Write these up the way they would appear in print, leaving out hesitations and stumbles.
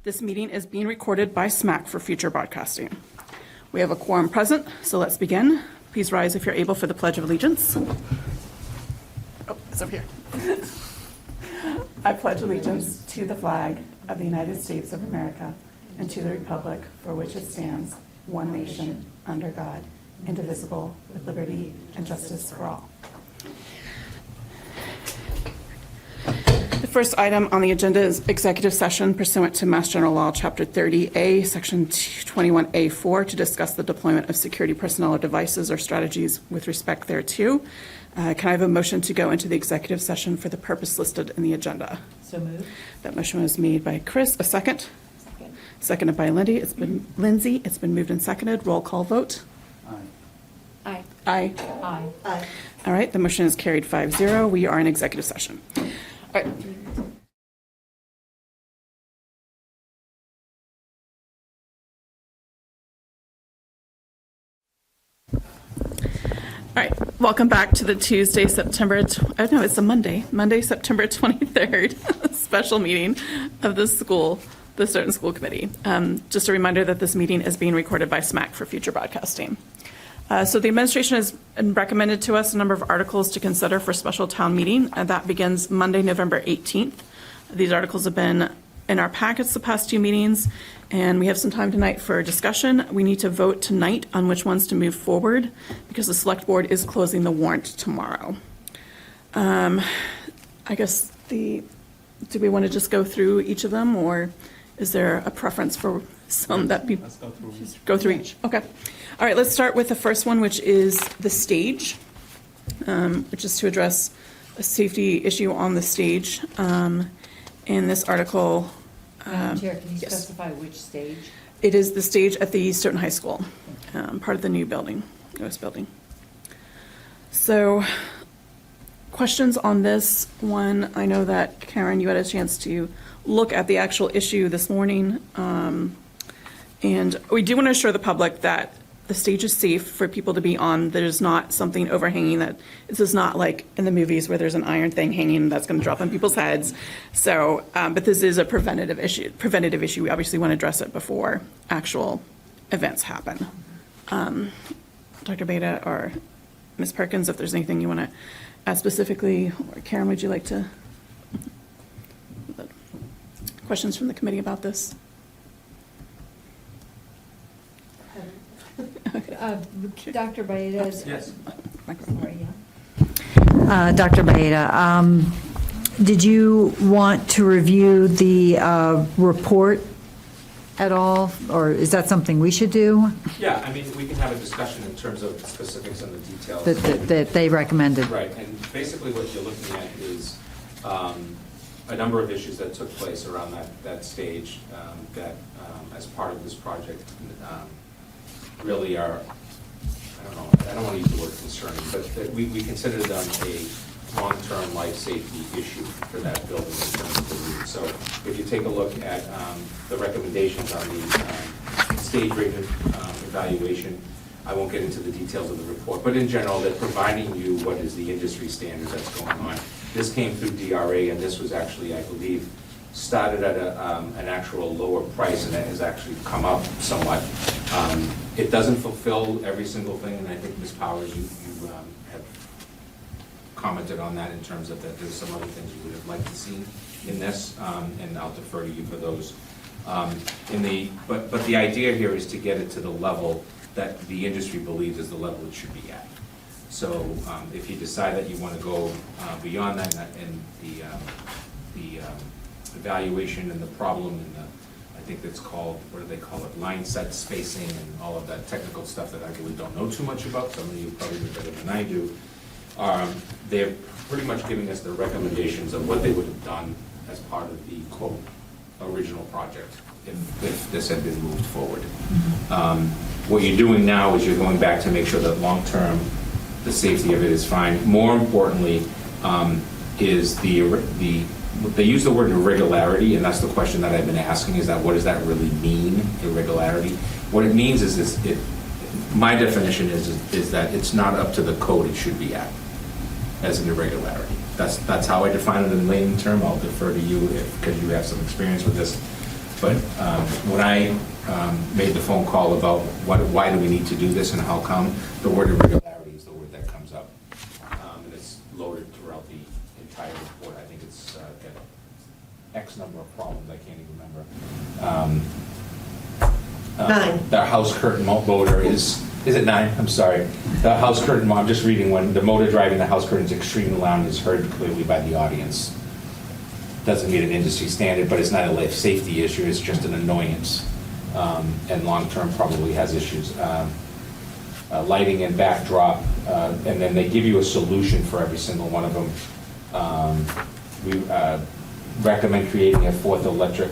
This meeting is being recorded by SMAC for future broadcasting. We have a quorum present, so let's begin. Please rise if you're able for the Pledge of Allegiance. Oh, it's over here. I pledge allegiance to the flag of the United States of America and to the republic for which it stands, one nation, under God, indivisible, with liberty and justice for all. The first item on the agenda is executive session pursuant to Mass General Law, Chapter 30A, Section 21A4, to discuss the deployment of security personnel or devices or strategies with respect thereto. Can I have a motion to go into the executive session for the purpose listed in the agenda? So moved. That motion was made by Chris. A second? Seconded by Lindsay. Lindsay. It's been moved and seconded. Roll call vote. Aye. Aye. Aye. Aye. All right, the motion is carried 5-0. We are in executive session. All right. All right, welcome back to the Tuesday, September 23rd special meeting of the Stoughton School Committee. Just a reminder that this meeting is being recorded by SMAC for future broadcasting. So the administration has recommended to us a number of articles to consider for special town meeting, and that begins Monday, November 18th. These articles have been in our packets the past two meetings, and we have some time tonight for discussion. We need to vote tonight on which ones to move forward because the select board is closing the warrant tomorrow. I guess do we want to just go through each of them, or is there a preference for some that people go through each? Okay. All right, let's start with the first one, which is the stage, which is to address a safety issue on the stage. In this article, Madam Chair, can you yes. specify which stage? It is the stage at the Stoughton High School, part of the new building, newest building. So, questions on this one? I know that, Karen, you had a chance to look at the actual issue this morning. And we do want to assure the public that the stage is safe for people to be on. There's not something overhanging that, this is not like in the movies where there's an iron thing hanging that's going to drop on people's heads. So, but this is a preventative issue. We obviously want to address it before actual events happen. Dr. Beta or Ms. Perkins, if there's anything you want to add specifically, or Karen, would you like to? Questions from the committee about this? Dr. Baeta. Yes. Sorry, yeah. Dr. Baeta, did you want to review the report at all, or is that something we should do? Yeah, I mean, we can have a discussion in terms of the specifics and the details. That they recommended? Right, and basically what you're looking at is a number of issues that took place around that stage that, as part of this project, really are, I don't want to use the word concerning, but that we consider them a long-term life safety issue for that building in terms of the roof. So if you take a look at the recommendations on the stage rated evaluation, I won't get into the details of the report, but in general, they're providing you what is the industry standard that's going on. This came through DRA, and this was actually, I believe, started at an actual lower price, and that has actually come up somewhat. It doesn't fulfill every single thing, and I think, Ms. Powers, you have commented on that in terms of that there's some other things you would have liked to see in this, and I'll defer to you for those. But the idea here is to get it to the level that the industry believes is the level it should be at. So if you decide that you want to go beyond that, and the evaluation and the problem and I think that's called, what do they call it, line set spacing and all of that technical stuff that I really don't know too much about. Some of you probably know better than I do. They're pretty much giving us the recommendations of what they would have done as part of the, quote, original project if this had been moved forward. What you're doing now is you're going back to make sure that long-term the safety of it is fine. More importantly, is they use the word irregularity, and that's the question that I've been asking, is that what does that really mean, irregularity? What it means is my definition is that it's not up to the code it should be at as an irregularity. That's how I define it in layman term. I'll defer to you because you have some experience with this. But when I made the phone call about why do we need to do this and how come, the word irregularity is the word that comes up. And it's loaded throughout the entire report. I think it's got X number of problems, I can't even remember. 9. The house curtain motor is it 9? I'm sorry. The house curtain, I'm just reading, when the motor driving the house curtain is extremely loud and is heard clearly by the audience. Doesn't meet an industry standard, but it's not a life safety issue, it's just an annoyance. And long-term probably has issues. Lighting and backdrop, and then they give you a solution for every single one of them. We recommend creating a fourth electric.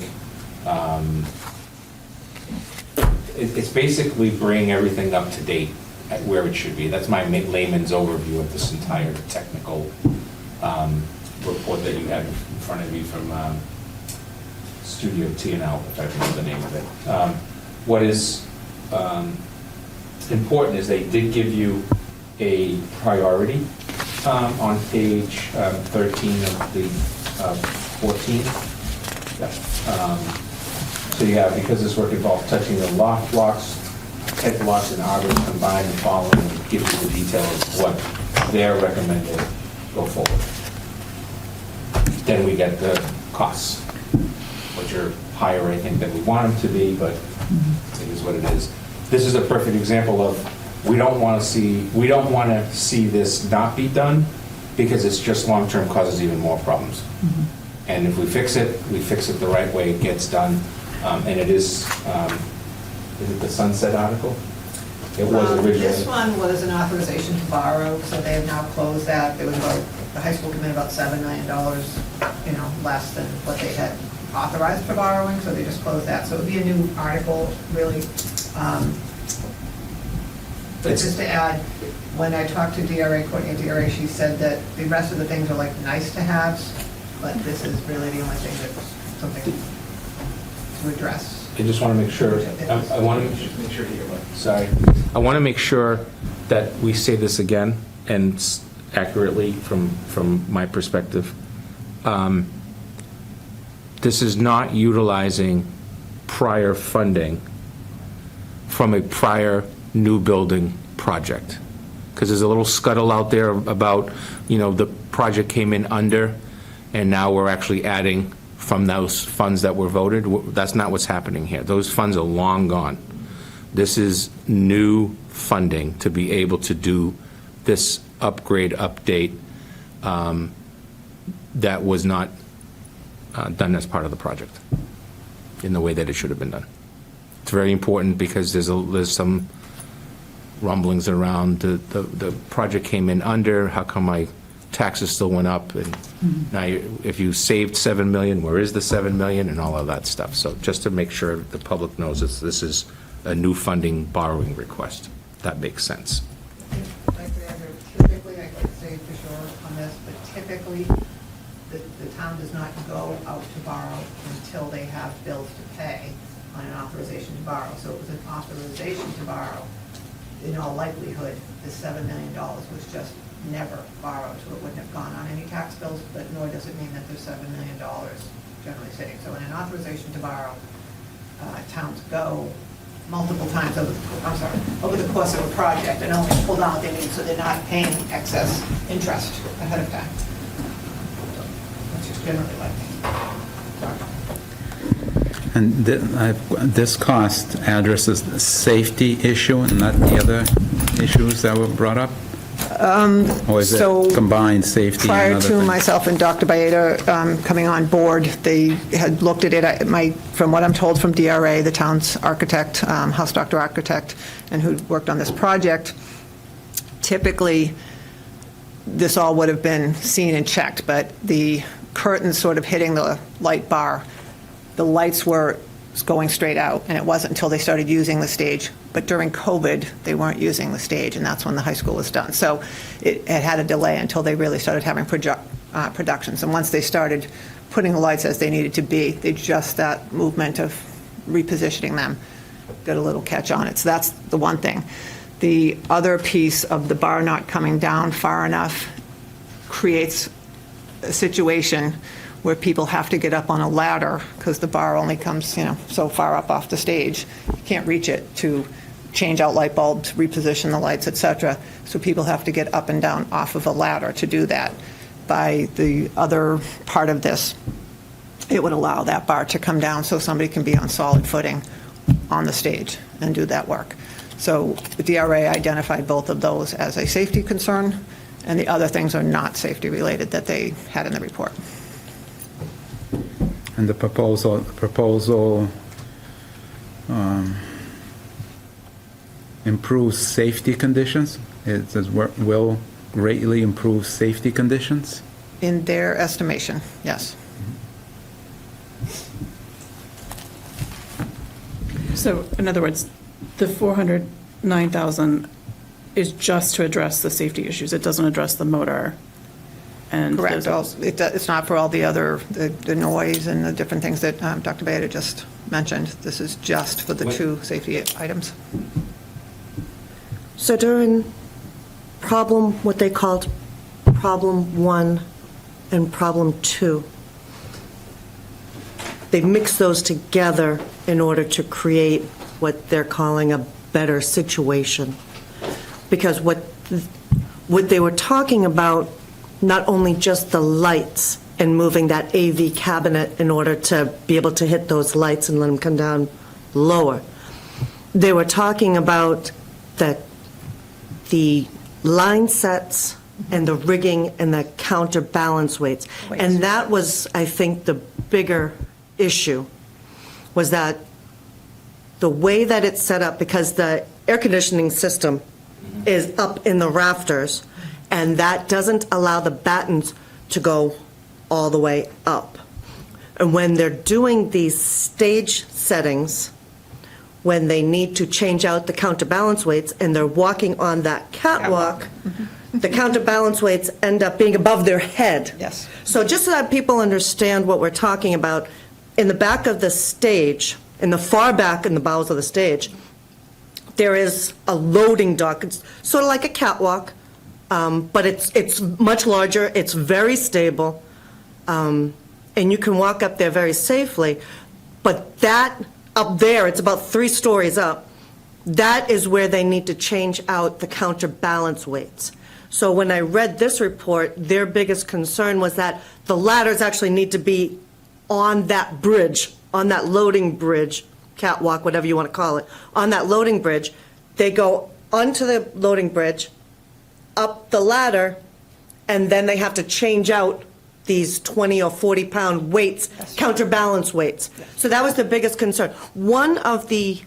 It's basically bringing everything up to date at where it should be. That's my layman's overview of this entire technical report that you have in front of you from Studio T&L, if I remember the name of it. What is important is they did give you a priority on page 13 of the 14. Yeah. So yeah, because this work involves touching the lock blocks, head blocks, and arbors combined, and following and gives you the detail of what they're recommended go forward. Then we get the costs, which are higher, I think, than we want them to be, but it is what it is. This is a perfect example of we don't want to see this not be done because it's just long-term causes even more problems. And if we fix it the right way, it gets done. And it is it the sunset article? It was originally. This one was an authorization to borrow, so they have now closed that. There was about, the high school committed about $7 million, less than what they had authorized for borrowing, so they just closed that. So it would be a new article, really. But just to add, when I talked to DRA, Courtney at DRA, she said that the rest of the things are like nice to haves, but this is really the only thing that's something to address. I just want to make sure, I want to make sure sorry. I want to make sure that we say this again and accurately from my perspective. This is not utilizing prior funding from a prior new building project. Because there's a little scuttle out there about, the project came in under, and now we're actually adding from those funds that were voted. That's not what's happening here. Those funds are long gone. This is new funding to be able to do this upgrade, update that was not done as part of the project in the way that it should have been done. It's very important because there's some rumblings around the project came in under, how come my taxes still went up, and now if you saved $7 million, where is the $7 million, and all of that stuff. So just to make sure the public knows this is a new funding borrowing request. That makes sense. Typically, I could say for sure on this, but typically, the town does not go out to borrow until they have bills to pay on an authorization to borrow. So it was an authorization to borrow. In all likelihood, the $7 million was just never borrowed, so it wouldn't have gone on any tax bills, but nor does it mean that there's $7 million generally sitting. So in an authorization to borrow, towns go multiple times over the course of a project and only pull down what they need, so they're not paying excess interest ahead of time. That's just generally like. And this cost addresses the safety issue and not the other issues that were brought up? Or is so it combined safety and Prior other to things? myself and Dr. Baeta coming on board, they had looked at it. From what I'm told from DRA, the town's architect, house doctor architect, and who worked on this project, typically, this all would have been seen and checked, but the curtains sort of hitting the light bar, the lights were going straight out, and it wasn't until they started using the stage. But during COVID, they weren't using the stage, and that's when the high school was done. So it had a delay until they really started having productions. And once they started putting the lights as they needed to be, that movement of repositioning them got a little catch on it. So that's the one thing. The other piece of the bar not coming down far enough creates a situation where people have to get up on a ladder because the bar only comes, so far up off the stage. You can't reach it to change out light bulbs, reposition the lights, et cetera. So people have to get up and down off of a ladder to do that. By the other part of this, it would allow that bar to come down so somebody can be on solid footing on the stage and do that work. So the DRA identified both of those as a safety concern, and the other things are not safety related that they had in the report. And the proposal improves safety conditions? It says will greatly improve safety conditions? In their estimation, yes. So in other words, the 409,000 is just to address the safety issues. It doesn't address the motor. And Correct. there's- It's not for all the other, the noise and the different things that Dr. Baeta just mentioned. This is just for the two safety items. So during what they called problem 1 and problem 2, they mixed those together in order to create what they're calling a better situation. Because what they were talking about, not only just the lights and moving that AV cabinet in order to be able to hit those lights and let them come down lower. They were talking about the line sets and the rigging and the counterbalance weights. And that was, I think, the bigger issue, was that the way that it's set up, because the air conditioning system is up in the rafters, and that doesn't allow the battens to go all the way up. And when they're doing these stage settings, when they need to change out the counterbalance weights and they're walking on that catwalk, the counterbalance weights end up being above their head. Yes. So just so that people understand what we're talking about, in the back of the stage, in the far back in the bowels of the stage, there is a loading dock. It's sort of like a catwalk, but it's much larger, it's very stable, and you can walk up there very safely. But that, up there, it's about 3 stories up, that is where they need to change out the counterbalance weights. So when I read this report, their biggest concern was that the ladders actually need to be on that bridge, on that loading bridge, catwalk, whatever you want to call it, on that loading bridge. They go onto the loading bridge, up the ladder, and then they have to change out these 20 or 40-pound weights, counterbalance weights. So that was the biggest concern. One of the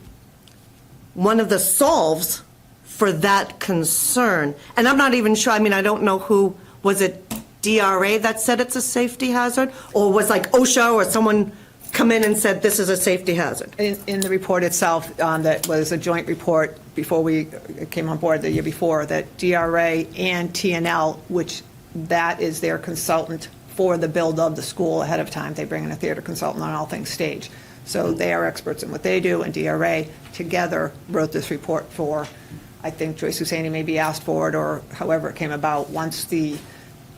solves for that concern, and I'm not even sure, I mean, I don't know who, was it DRA that said it's a safety hazard? Or was like OSHA or someone come in and said this is a safety hazard? In the report itself, that was a joint report before we came on board the year before, that DRA and TNL, which that is their consultant for the build of the school ahead of time. They bring in a theater consultant on all things stage. So they are experts in what they do, and DRA together wrote this report for, I think Joyce Husseini maybe asked for it, or however it came about. Once the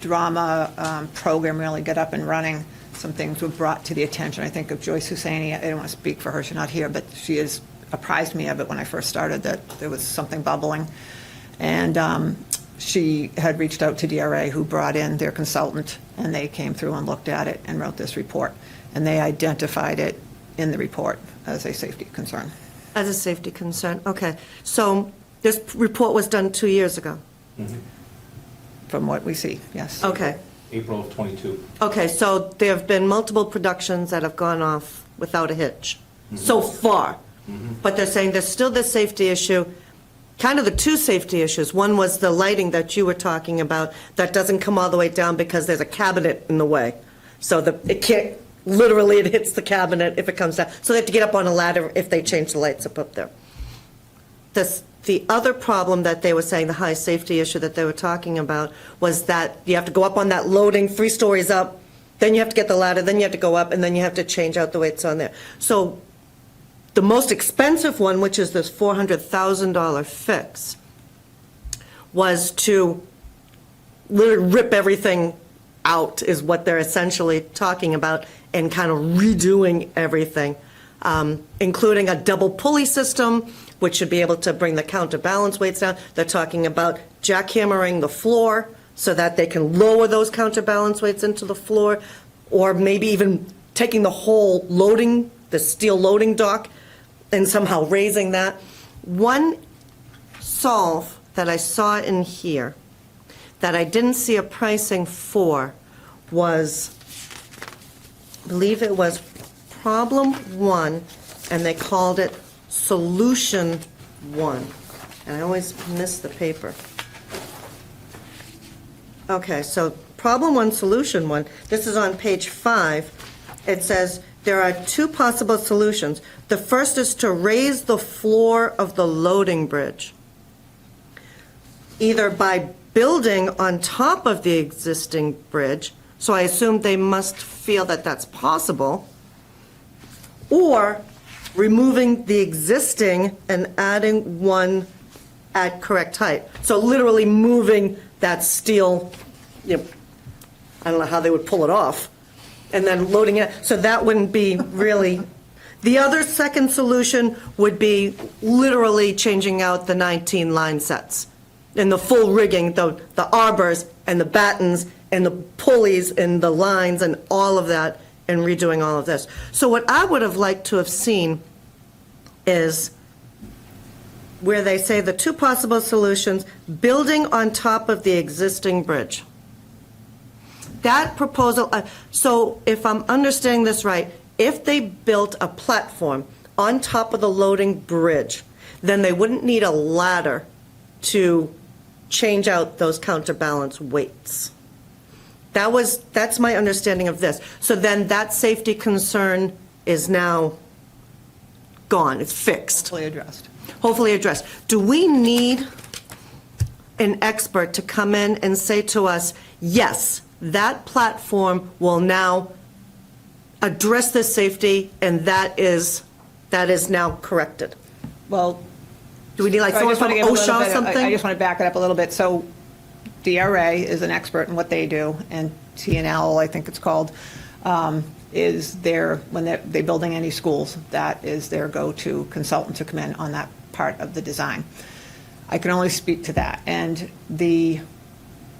drama program really got up and running, some things were brought to the attention, I think, of Joyce Husseini. I don't want to speak for her, she's not here, but she has apprised me of it when I first started, that there was something bubbling. And she had reached out to DRA, who brought in their consultant, and they came through and looked at it and wrote this report. And they identified it in the report as a safety concern. As a safety concern, okay. So this report was done 2 years ago? From what we see, yes. Okay. April of '22. Okay, so there have been multiple productions that have gone off without a hitch so far. But they're saying there's still this safety issue, kind of the 2 safety issues. One was the lighting that you were talking about that doesn't come all the way down because there's a cabinet in the way. So it can't, literally it hits the cabinet if it comes down. So they have to get up on a ladder if they change the lights up there. The other problem that they were saying, the high safety issue that they were talking about, was that you have to go up on that loading 3 stories up, then you have to get the ladder, then you have to go up, and then you have to change out the weights on there. So the most expensive one, which is this $400,000 fix, was to literally rip everything out, is what they're essentially talking about, and kind of redoing everything, including a double pulley system, which should be able to bring the counterbalance weights down. They're talking about jackhammering the floor so that they can lower those counterbalance weights into the floor, or maybe even taking the whole loading, the steel loading dock, and somehow raising that. One solve that I saw in here that I didn't see a pricing for was, I believe it was problem 1, and they called it solution 1. And I always miss the paper. Okay, so problem 1, solution 1, this is on page 5. It says, there are 2 possible solutions. The first is to raise the floor of the loading bridge, either by building on top of the existing bridge, so I assume they must feel that that's possible, or removing the existing and adding one at correct height. So literally moving that steel, I don't know how they would pull it off, and then loading it, so that wouldn't be really. The other second solution would be literally changing out the 19 line sets and the full rigging, the arbors and the battens and the pulleys and the lines and all of that, and redoing all of this. So what I would have liked to have seen is where they say the 2 possible solutions, building on top of the existing bridge. That proposal, so if I'm understanding this right, if they built a platform on top of the loading bridge, then they wouldn't need a ladder to change out those counterbalance weights. That's my understanding of this. So then that safety concern is now gone, it's fixed. Hopefully addressed. Do we need an expert to come in and say to us, yes, that platform will now address this safety, and that is now corrected? Well, Do we need like I someone just from want to give a little OSHA or bit, something? I just want to back it up a little bit. So DRA is an expert in what they do, and TNL, I think it's called, is their, when they're building any schools, that is their go-to consultant to come in on that part of the design. I can only speak to that. And the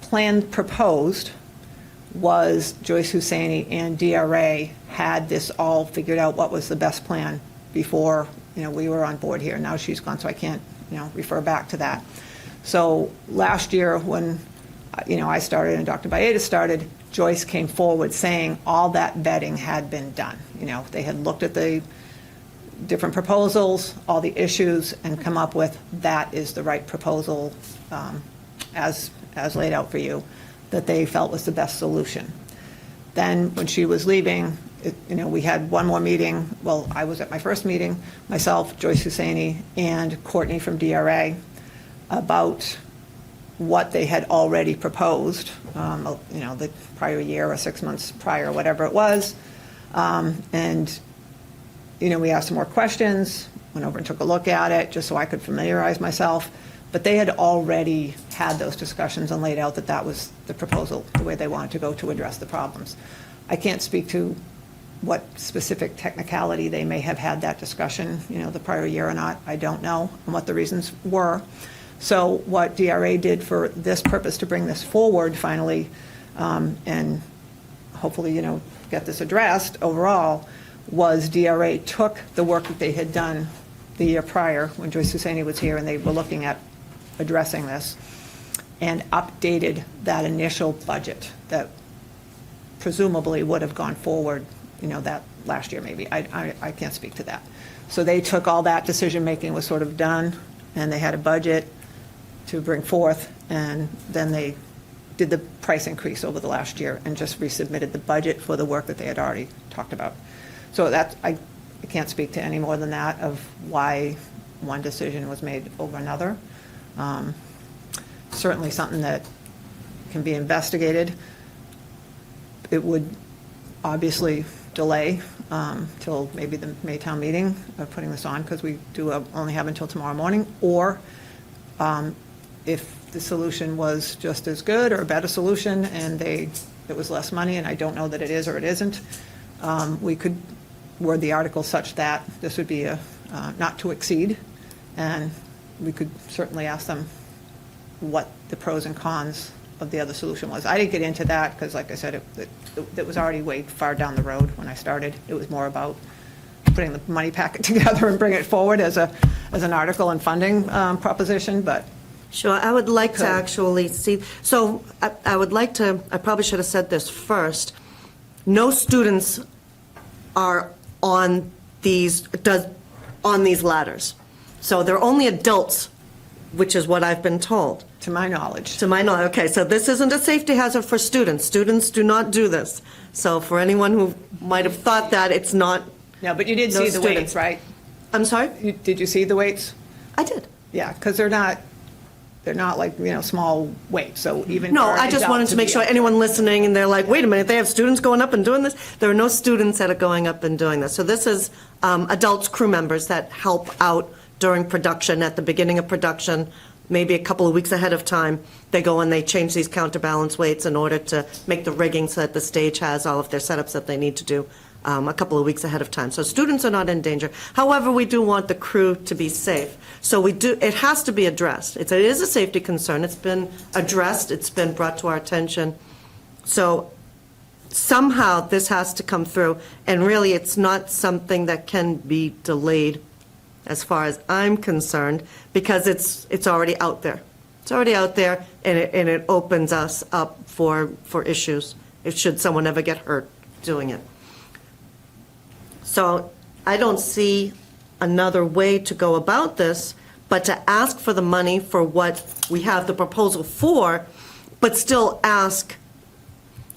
plan proposed was Joyce Husseini and DRA had this all figured out, what was the best plan before, we were on board here. Now she's gone, so I can't, refer back to that. So last year when, I started and Dr. Baeta started, Joyce came forward saying all that vetting had been done. They had looked at the different proposals, all the issues, and come up with, that is the right proposal as laid out for you, that they felt was the best solution. Then when she was leaving, we had one more meeting. Well, I was at my first meeting, myself, Joyce Husseini, and Courtney from DRA, about what they had already proposed, the prior year or 6 months prior, whatever it was. And we asked some more questions, went over and took a look at it, just so I could familiarize myself. But they had already had those discussions and laid out that that was the proposal, the way they wanted to go to address the problems. I can't speak to what specific technicality they may have had that discussion, the prior year or not. I don't know, and what the reasons were. So what DRA did for this purpose, to bring this forward finally, and hopefully, get this addressed overall, was DRA took the work that they had done the year prior, when Joyce Husseini was here and they were looking at addressing this, and updated that initial budget that presumably would have gone forward, that last year maybe. I can't speak to that. So they took all that decision-making was sort of done, and they had a budget to bring forth, and then they did the price increase over the last year and just resubmitted the budget for the work that they had already talked about. So that, I can't speak to any more than that of why one decision was made over another. Certainly something that can be investigated. It would obviously delay till maybe the Maytown meeting of putting this on, because we do only have until tomorrow morning, or if the solution was just as good or a better solution and they it was less money, and I don't know that it is or it isn't, we could word the article such that this would be a not to exceed, and we could certainly ask them what the pros and cons of the other solution was. I didn't get into that because, like I said, it was already way far down the road when I started. It was more about putting the money packet together and bring it forward as an article and funding proposition, but Sure, I would like to Could. actually see, so I would like to, I probably should have said this first. No students are on these ladders. So they're only adults, which is what I've been told. to my knowledge. To my knowledge, okay, so this isn't a safety hazard for students. Students do not do this. So for anyone who might have thought that, it's not, No, but you did No see the weights, students. right? I'm sorry? Did you see the weights? I did. Yeah, because they're not like, small weights, so even. No, for an I just adult wanted to make be sure up there. anyone listening, and they're like, wait a minute, they have students going up and doing this? There are no students that are going up and doing this. So this is adults, crew members that help out during production, at the beginning of production, maybe a couple of weeks ahead of time. They go and they change these counterbalance weights in order to make the rigging so that the stage has all of their setups that they need to do a couple of weeks ahead of time. So students are not in danger. However, we do want the crew to be safe. So it has to be addressed. It is a safety concern. It's been addressed. It's been brought to our attention. So somehow this has to come through, and really, it's not something that can be delayed as far as I'm concerned, because it's already out there. It's already out there, and it opens us up for issues, if should someone ever get hurt doing it. So I don't see another way to go about this but to ask for the money for what we have the proposal for, but still ask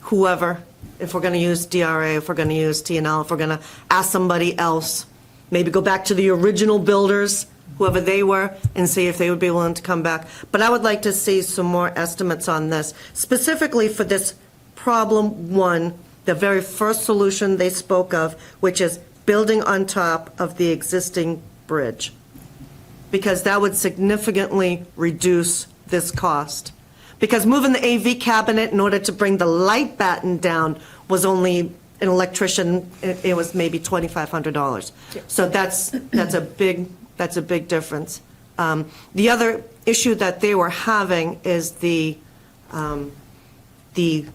whoever, if we're going to use DRA, if we're going to use TNL, if we're going to ask somebody else, maybe go back to the original builders, whoever they were, and see if they would be willing to come back. But I would like to see some more estimates on this, specifically for this problem one, the very first solution they spoke of, which is building on top of the existing bridge, because that would significantly reduce this cost. Because moving the AV cabinet in order to bring the light batten down was only an electrician, it was maybe $2,500. So that's a big difference. The other issue that they were having is the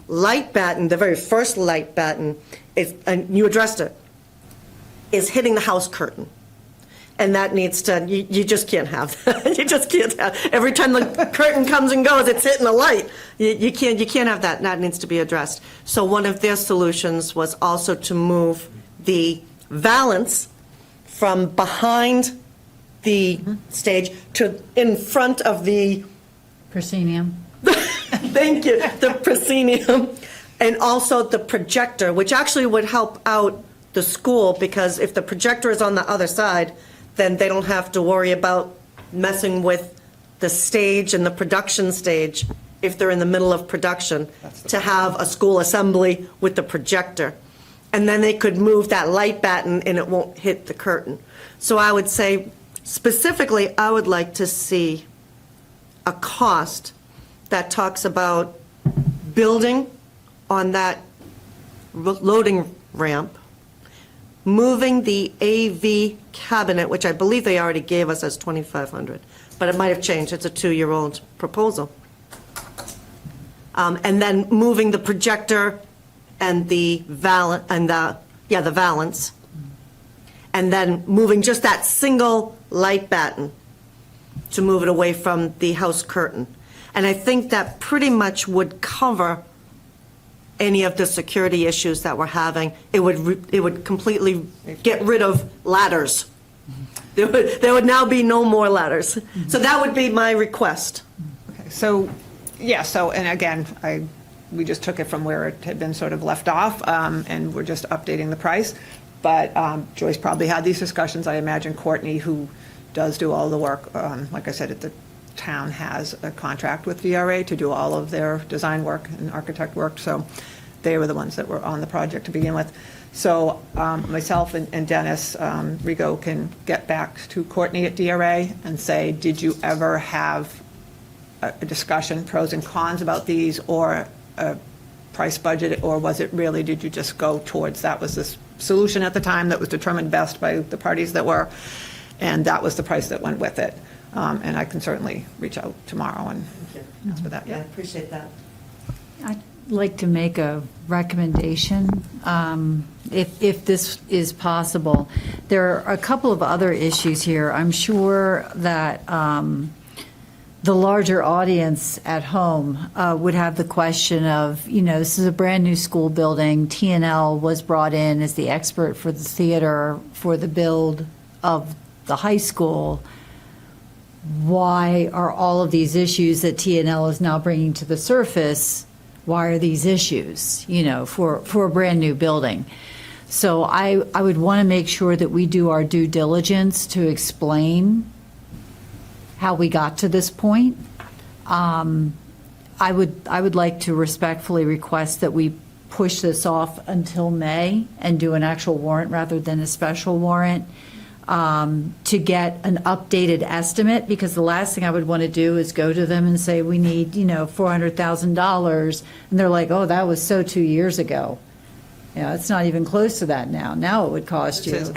light batten, the very first light batten, is, and you addressed it, is hitting the house curtain. And that needs to, you just can't have that. You just can't have, every time the curtain comes and goes, it's hitting the light. You can't have that, and that needs to be addressed. So one of their solutions was also to move the valance from behind the stage to in front of the, Proscenium. thank you, the proscenium, and also the projector, which actually would help out the school, because if the projector is on the other side, then they don't have to worry about messing with the stage and the production stage if they're in the middle of production, to have a school assembly with the projector. And then they could move that light batten and it won't hit the curtain. So I would say, specifically, I would like to see a cost that talks about building on that loading ramp, moving the AV cabinet, which I believe they already gave us as $2,500, but it might have changed. It's a 2-year-old proposal. And then moving the projector and the valance, and then moving just that single light batten to move it away from the house curtain. And I think that pretty much would cover any of the security issues that we're having. It would completely get rid of ladders. There would now be no more ladders. So that would be my request. Okay, so, yeah, so, and again, we just took it from where it had been sort of left off, and we're just updating the price. But Joyce probably had these discussions. I imagine Courtney, who does do all the work, like I said, the town has a contract with DRA to do all of their design work and architect work, so they were the ones that were on the project to begin with. So myself and Dennis Rigo can get back to Courtney at DRA and say, did you ever have a discussion, pros and cons about these, or a price budget, or was it really, did you just go towards, that was this solution at the time that was determined best by the parties that were, and that was the price that went with it? And I can certainly reach out tomorrow and ask for that, Yeah, I yeah. appreciate that. I'd like to make a recommendation, if this is possible. There are a couple of other issues here. I'm sure that the larger audience at home would have the question of, this is a brand-new school building. TNL was brought in as the expert for the theater for the build of the high school. Why are all of these issues that TNL is now bringing to the surface, why are these issues, for a brand-new building? So I would want to make sure that we do our due diligence to explain how we got to this point. I would like to respectfully request that we push this off until May and do an actual warrant rather than a special warrant, to get an updated estimate, because the last thing I would want to do is go to them and say, we need, $400,000, and they're like, oh, that was so 2 years ago. It's not even close to that now. Now it would cost This you. is-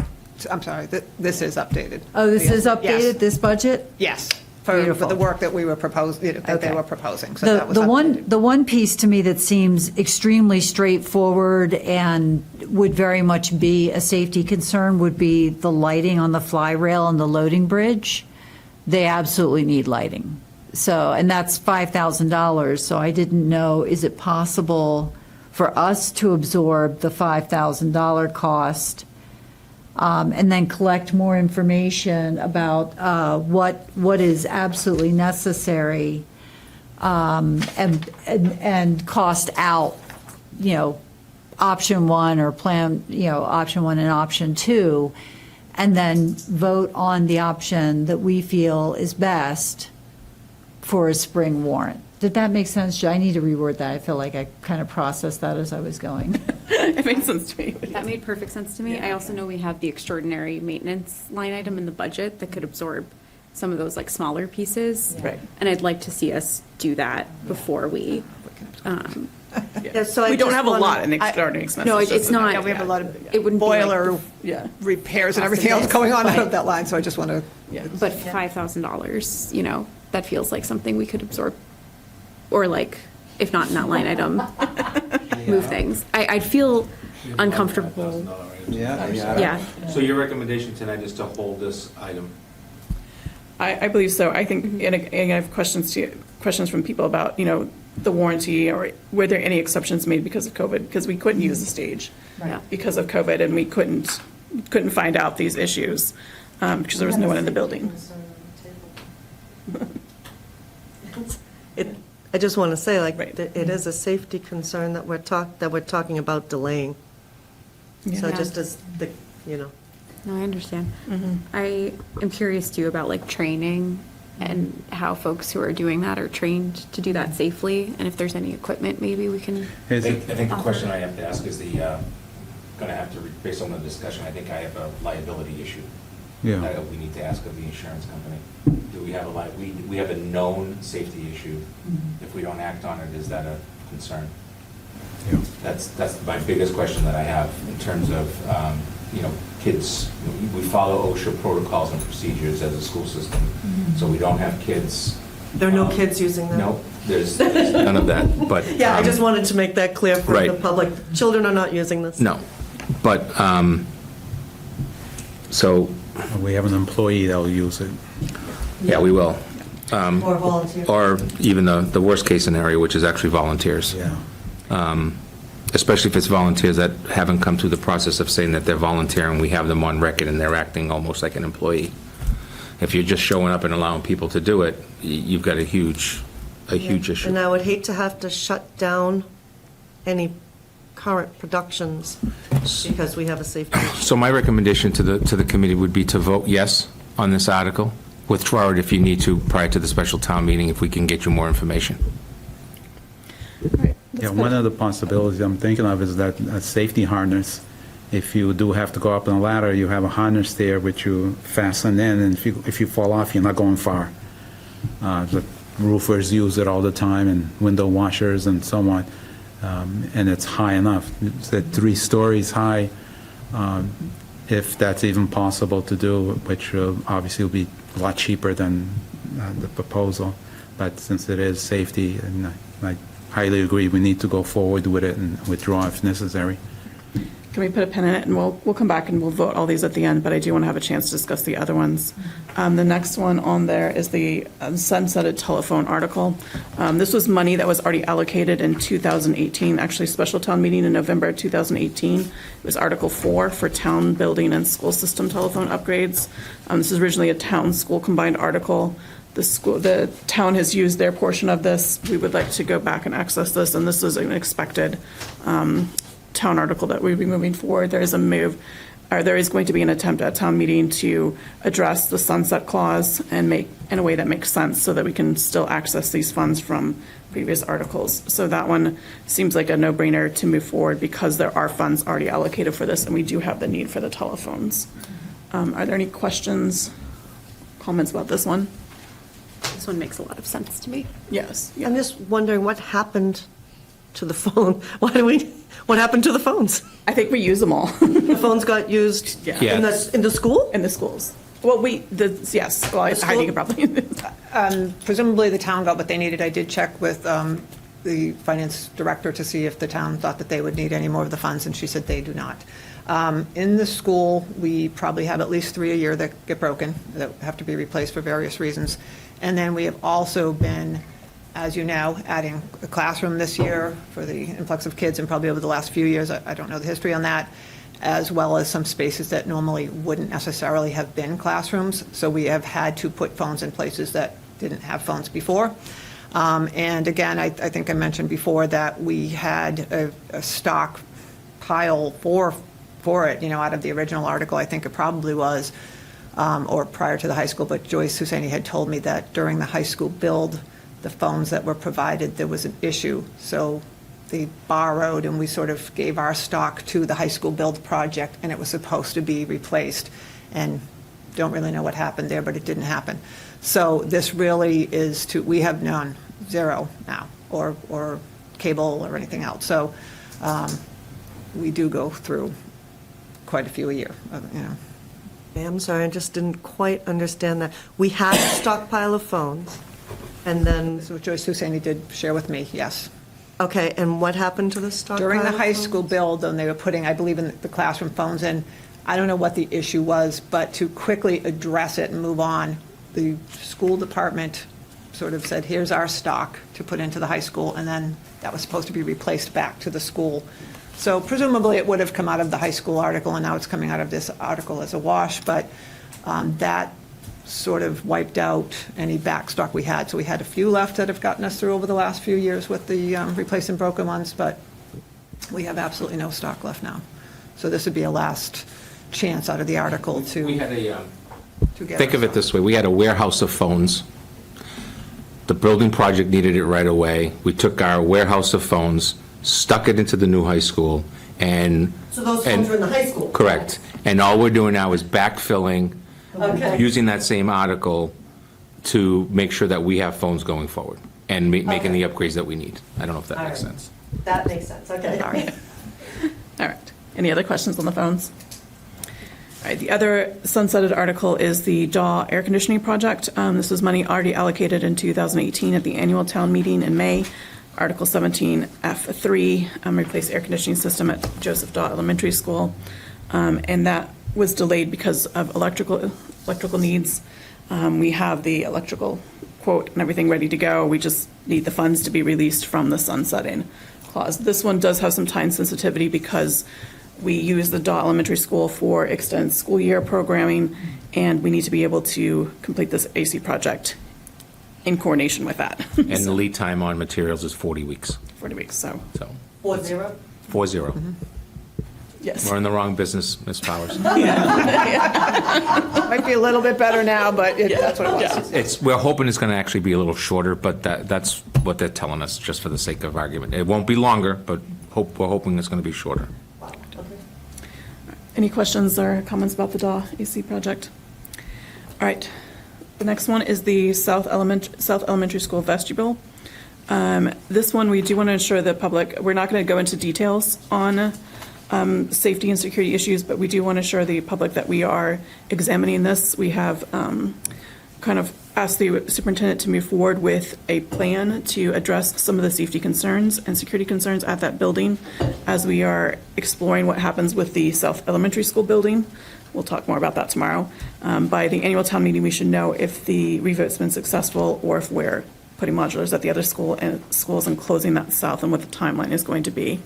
I'm sorry, this is updated. Oh, this is Yes. updated, this budget? Yes, for Beautiful. the work that we were proposing, that they Okay. were proposing, so that was The updated. the one piece to me that seems extremely straightforward and would very much be a safety concern would be the lighting on the fly rail and the loading bridge. They absolutely need lighting. So, and that's $5,000, so I didn't know, is it possible for us to absorb the $5,000 cost, and then collect more information about what is absolutely necessary, and cost out, option one or plan, option one and option two, and then vote on the option that we feel is best for a spring warrant. Did that make sense? I need to reword that. I feel like I kind of processed that as I was going. It makes sense to me. That made perfect sense to me. I also know we have the extraordinary maintenance line item in the budget that could absorb some of those like smaller pieces. Right. And I'd like to see us do that before we, Yeah, so I We don't just have a wanna- lot in extraordinary expenses. no, just it's so that- not. Yeah, we have a lot of It wouldn't be like boiler Yeah. repairs and Cost of everything else this, going on out but- of that line, so I just want to, Yeah. But $5,000, that feels like something we could absorb. Or like, if not in that line item, move things. I'd feel uncomfortable. Yeah. So your recommendation tonight is to hold this item? I believe so. I think, and I have questions from people about, the warranty, or were there any exceptions made because of COVID? Because we couldn't use the stage Right. because of COVID, and we couldn't find out these issues because there was no one in the building. I just want to say, like, Right. it is a safety concern that we're talking about delaying. So Yeah. just as the, No, I understand. I am curious too about like training and how folks who are doing that are trained to do that safely, and if there's any equipment, maybe we can. I Is it, think the question I have to ask is going to have to, based on the discussion, I think I have a liability issue. yeah, That we need to ask of the insurance company. Do we have we have a known safety issue? If we don't act on it, is that a concern? yeah. That's my biggest question that I have in terms of, kids. We follow OSHA protocols and procedures as a school system, so we don't have kids. there are no kids using that. No, there's none of that, but. Yeah, I just wanted to make that clear for the Right. public. Children are not using this. No, but, so, We have an employee that will use it. yeah, we will. Or volunteer. Or even the worst-case scenario, which is actually volunteers. Yeah. Especially if it's volunteers that haven't come through the process of saying that they're volunteering, we have them on record and they're acting almost like an employee. If you're just showing up and allowing people to do it, you've got a huge issue. And I would hate to have to shut down any current productions because we have a safety issue. So my recommendation to the committee would be to vote yes on this article, withdraw it if you need to prior to the special town meeting, if we can get you more information. Yeah, one of the possibilities I'm thinking of is that a safety harness. If you do have to go up on a ladder, you have a harness there which you fasten in, and if you fall off, you're not going far. The roofers use it all the time, and window washers and so on. and it's high enough. It's at 3 stories high, if that's even possible to do, which obviously will be a lot cheaper than the proposal. But since it is safety, and I highly agree, we need to go forward with it and withdraw if necessary. Can we put a pin in it, and we'll come back and we'll vote all these at the end, but I do want to have a chance to discuss the other ones. The next one on there is the sunsetted telephone article. This was money that was already allocated in 2018, actually special town meeting in November 2018. It was Article 4 for town building and school system telephone upgrades. This is originally a town-school combined article. The town has used their portion of this. We would like to go back and access this, and this is an expected town article that we'll be moving forward. There is going to be an attempt at town meeting to address the sunset clause and make in a way that makes sense so that we can still access these funds from previous articles. So that one seems like a no-brainer to move forward because there are funds already allocated for this, and we do have the need for the telephones. Are there any questions, comments about this one? This one makes a lot of sense to me. Yes. I'm just wondering what happened to the phone? What happened to the phones? I think we use them all The phones got used Yeah. in the school? in the schools. Well, yes, well, Heidi could probably. Presumably, the town got what they needed. I did check with the finance director to see if the town thought that they would need any more of the funds, and she said they do not. In the school, we probably have at least 3 a year that get broken, that have to be replaced for various reasons. And then we have also been, as you know, adding a classroom this year for the influx of kids, and probably over the last few years, I don't know the history on that, as well as some spaces that normally wouldn't necessarily have been classrooms. So we have had to put phones in places that didn't have phones before. And again, I think I mentioned before that we had a stock pile for it, out of the original article. I think it probably was, or prior to the high school, but Joyce Husseini had told me that during the high school build, the phones that were provided, there was an issue. So they borrowed, and we sort of gave our stock to the high school build project, and it was supposed to be replaced. And don't really know what happened there, but it didn't happen. So this really is we have none, 0 now, or cable or anything else. So we do go through quite a few a year, I'm sorry, I just didn't quite understand that. We had a stockpile of phones, and then, This is what Joyce Husseini did share with me, yes. okay, and what happened to the stockpile? During the of high phones? school build, when they were putting, I believe, in the classroom phones in, I don't know what the issue was, but to quickly address it and move on, the school department sort of said, here's our stock to put into the high school, and then that was supposed to be replaced back to the school. So presumably, it would have come out of the high school article, and now it's coming out of this article as a wash, but that sort of wiped out any back stock we had. So we had a few left that have gotten us through over the last few years with the replacing broken ones, but we have absolutely no stock left now. So this would be a last chance out of the article to We had to get think our of it stock. this way, we had a warehouse of phones. The building project needed it right away. We took our warehouse of phones, stuck it into the new high school, and... So those phones were in the high school? Correct. And all we're doing now is backfilling, Okay. using that same article to make sure that we have phones going forward, and making the upgrades that we need. I don't know if that All makes right. sense. That makes sense, okay. All right. Any other questions on the phones? All right, the other sunsetted article is the DAW air conditioning project. This was money already allocated in 2018 at the annual town meeting in May. Article 17F3, replace air conditioning system at Joseph Daw Elementary School. And that was delayed because of electrical needs. We have the electrical quote and everything ready to go. We just need the funds to be released from the sunsetting clause. This one does have some time sensitivity because we use the Daw Elementary School for extended school year programming, and we need to be able to complete this AC project in coordination with that. And the lead time on materials is 40 weeks, 40 weeks, so, 4-0? 40. yes. We're in the wrong business, Ms. Powers. Might be a little bit better now, but that's what it was. We're hoping it's going to actually be a little shorter, but that's what they're telling us, just for the sake of argument. It won't be longer, but we're hoping it's going to be shorter. Any questions or comments about the DAW AC project? All right. The next one is the South Elementary School vestibule. This one, we do want to ensure the public, we're not going to go into details on safety and security issues, but we do want to assure the public that we are examining this. We have kind of asked the superintendent to move forward with a plan to address some of the safety concerns and security concerns at that building as we are exploring what happens with the South Elementary School building. We'll talk more about that tomorrow. By the annual town meeting, we should know if the revote's been successful or if we're putting modulars at the other schools and closing that south and what the timeline is going to be.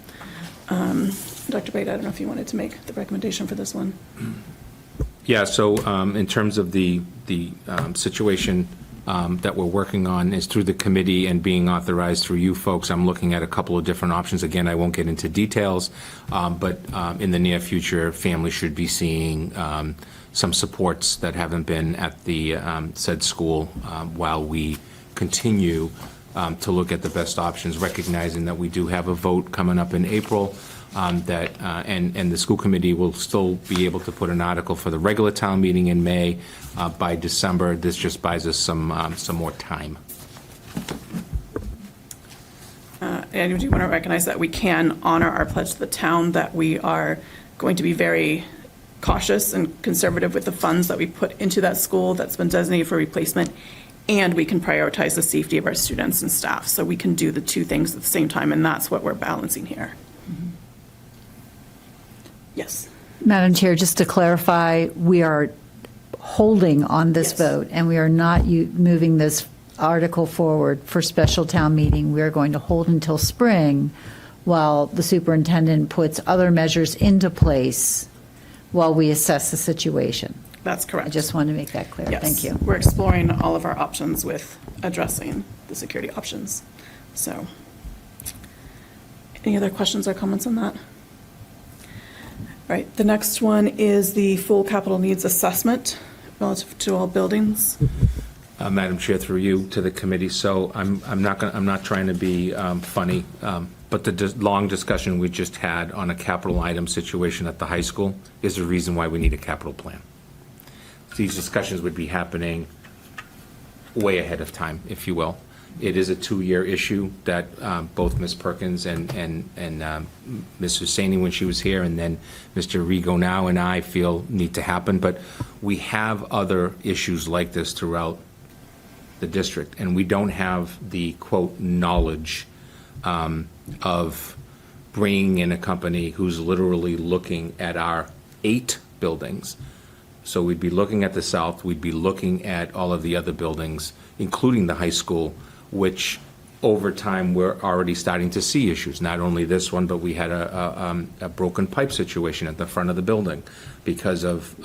Dr. Bate, I don't know if you wanted to make the recommendation for this one. Yeah, so in terms of the situation that we're working on is through the committee and being authorized through you folks, I'm looking at a couple of different options. Again, I won't get into details, but in the near future, families should be seeing some supports that haven't been at the said school while we continue to look at the best options, recognizing that we do have a vote coming up in April. And the school committee will still be able to put an article for the regular town meeting in May. By December, this just buys us some more time. And we do want to recognize that we can honor our pledge to the town, that we are going to be very cautious and conservative with the funds that we put into that school that's been designated for replacement, and we can prioritize the safety of our students and staff. So we can do the two things at the same time, and that's what we're balancing here. Yes. Madam Chair, just to clarify, we are holding on this Yes. vote, and we are not moving this article forward for special town meeting. We are going to hold until spring while the superintendent puts other measures into place while we assess the situation. That's correct. I just wanted to make that clear. Yes. Thank you. We're exploring all of our options with addressing the security options. So, any other questions or comments on that? All right, the next one is the full capital needs assessment relative to all buildings. Madam Chair, through you to the committee. So I'm not trying to be funny, but the long discussion we just had on a capital item situation at the high school is the reason why we need a capital plan. These discussions would be happening way ahead of time, if you will. It is a 2-year issue that both Ms. Perkins and Ms. Husseini, when she was here, and then Mr. Rigo now and I feel need to happen. But we have other issues like this throughout the district, and we don't have the, quote, knowledge of bringing in a company who's literally looking at our 8 buildings. So we'd be looking at the south, we'd be looking at all of the other buildings, including the high school, which over time we're already starting to see issues. Not only this one, but we had a broken pipe situation at the front of the building because of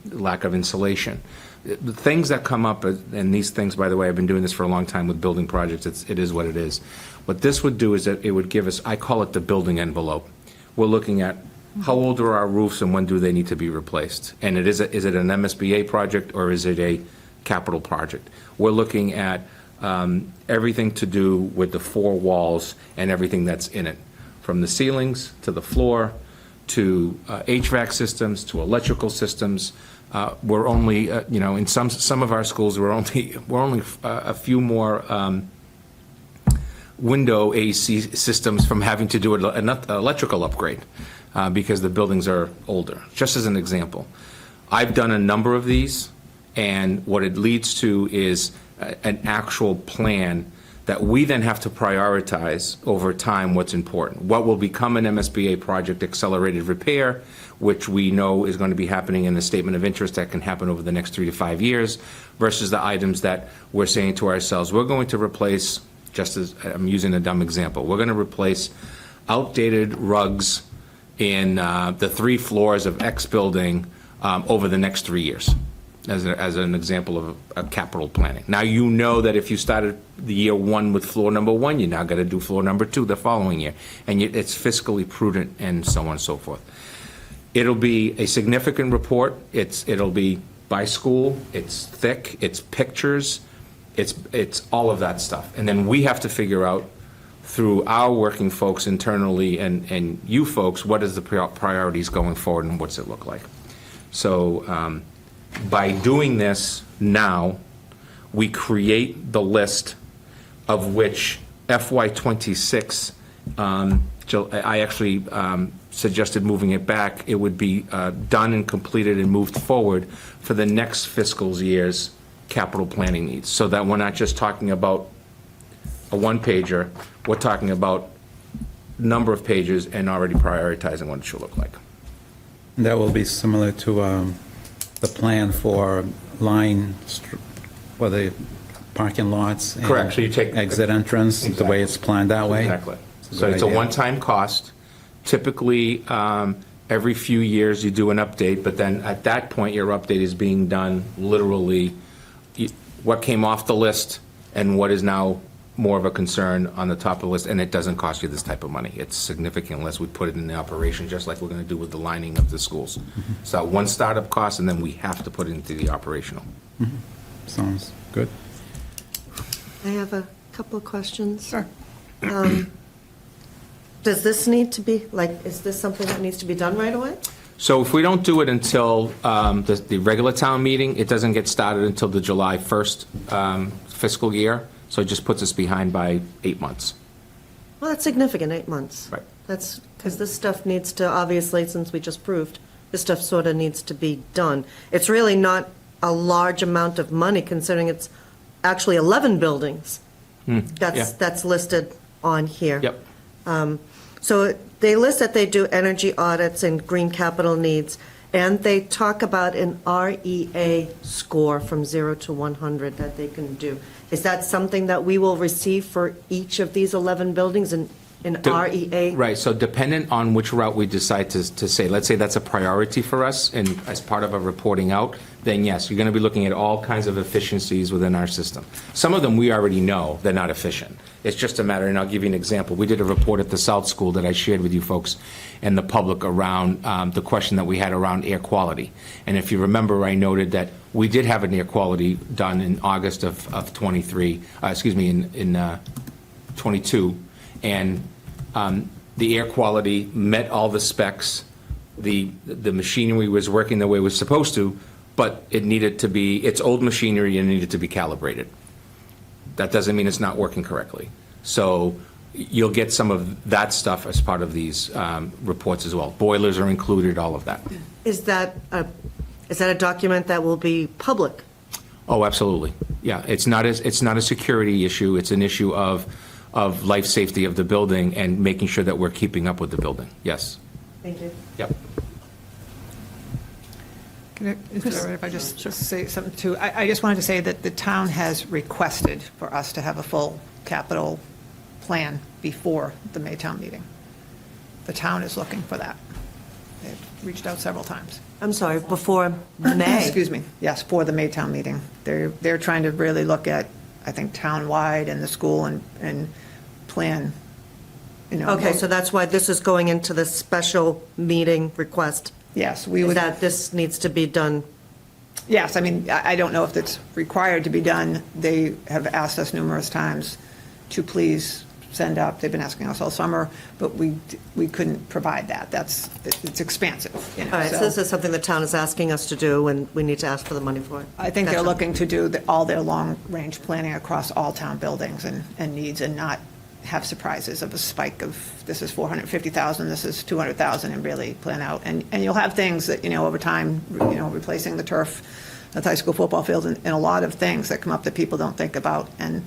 lack of insulation. The things that come up, and these things, by the way, I've been doing this for a long time with building projects, it is what it is. What this would do is that it would give us, I call it the building envelope. We're looking at how old are our roofs and when do they need to be replaced? And is it an MSBA project or is it a capital project? We're looking at everything to do with the 4 walls and everything that's in it, from the ceilings to the floor to HVAC systems to electrical systems. We're only, in some of our schools, we're only a few more window AC systems from having to do an electrical upgrade because the buildings are older, just as an example. I've done a number of these, and what it leads to is an actual plan that we then have to prioritize over time what's important. What will become an MSBA project, accelerated repair, which we know is going to be happening in the statement of interest that can happen over the next 3 to 5 years, versus the items that we're saying to ourselves, we're going to replace, just as I'm using a dumb example, we're going to replace outdated rugs in the 3 floors of X building over the next 3 years. As an example of a capital planning. Now, you know that if you started the year 1 with floor number 1, you now got to do floor number 2 the following year. And it's fiscally prudent and so on and so forth. It'll be a significant report. It'll be by school. It's thick. It's pictures. It's all of that stuff. And then we have to figure out through our working folks internally and you folks, what is the priorities going forward and what's it look like? So, by doing this now, we create the list of which FY '26, I actually suggested moving it back. It would be done and completed and moved forward for the next fiscal year's capital planning needs, so that we're not just talking about a one-pager, we're talking about number of pages and already prioritizing what it should look like. That will be similar to the plan for for the parking lots. and Correct, so you take- Exit entrance, the way it's planned that way. Exactly. It's a So good it's a idea. one-time cost. Typically, every few years, you do an update, but then at that point, your update is being done literally what came off the list and what is now more of a concern on the top of the list, and it doesn't cost you this type of money. It's significant unless we put it in the operation, just like we're going to do with the lining of the schools. So one startup cost, and then we have to put it into the operational. Sounds good. I have a couple of questions. Sure. Does this need to be, like, is this something that needs to be done right away? So if we don't do it until the regular town meeting, it doesn't get started until the July 1st fiscal year, so it just puts us behind by 8 months. Well, that's significant, 8 months. Right. That's, because this stuff needs to, obviously, since we just proved, this stuff sort of needs to be done. It's really not a large amount of money, considering it's actually 11 buildings yeah. that's listed on here. Yep. So they list that they do energy audits and green capital needs, and they talk about an REA score from 0 to 100 that they can do. Is that something that we will receive for each of these 11 buildings in REA? Right, so dependent on which route we decide to say, let's say that's a priority for us, and as part of our reporting out, then yes, you're going to be looking at all kinds of efficiencies within our system. Some of them we already know they're not efficient. It's just a matter, and I'll give you an example. We did a report at the South School that I shared with you folks and the public around the question that we had around air quality. And if you remember, I noted that we did have an air quality done in August of 23, in 22, and the air quality met all the specs. The machinery was working the way it was supposed to, but it needed to be, it's old machinery and it needed to be calibrated. That doesn't mean it's not working correctly. So you'll get some of that stuff as part of these reports as well. Boilers are included, all of that. Is that a document that will be public? Oh, absolutely. Yeah, it's not a security issue. It's an issue of life safety of the building and making sure that we're keeping up with the building. Yes. Thank you. Yep. Is it all right if I just say something too? I just wanted to say that the town has requested for us to have a full capital plan before the May town meeting. The town is looking for that. They've reached out several times. I'm sorry, before May? Excuse me, yes, for the May town meeting. They're trying to really look at, I think, town-wide and the school and plan, you know. Okay, so that's why this is going into the special meeting request, Yes, we would. that this needs to be done. Yes, I mean, I don't know if it's required to be done. They have asked us numerous times to please send up, they've been asking us all summer, but we couldn't provide that. It's expansive, you know. All right, so this is something the town is asking us to do, and we need to ask for the money for it. I think they're That's- looking to do all their long-range planning across all town buildings and needs, and not have surprises of a spike of, this is 450,000, this is 200,000, and really plan out. And you'll have things that, you know, over time, you know, replacing the turf at the high school football field, and a lot of things that come up that people don't think about, and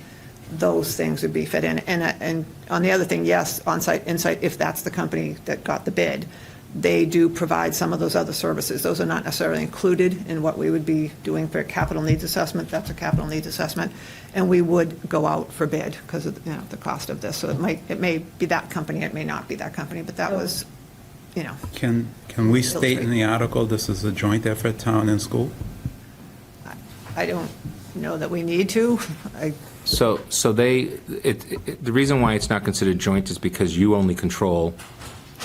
those things would be fit in. And on the other thing, yes, On-Site Insight, if that's the company that got the bid, they do provide some of those other services. Those are not necessarily included in what we would be doing for a capital needs assessment. That's a capital needs assessment. And we would go out for bid because of, you know, the cost of this. So it may be that company, it may not be that company, but that was, you know. Can we state in the article this is a joint effort, town and school? I don't know that we need to. So the reason why it's not considered joint is because you only control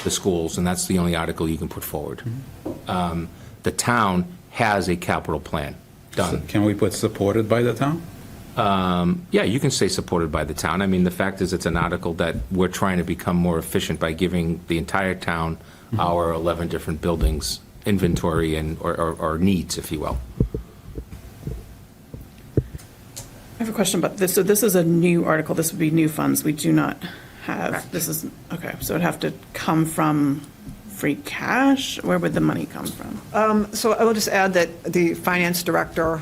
the schools, and that's the only article you can put forward. The town has a capital plan done. Can we put supported by the town? Yeah, you can say supported by the town. I mean, the fact is, it's an article that we're trying to become more efficient by giving the entire town our 11 different buildings inventory and or needs, if you will. a question about this. So this is a new article. This would be new funds. We do not have, Correct. this is, okay, so it'd have to come from free cash? Where would the money come from? So I will just add that the finance director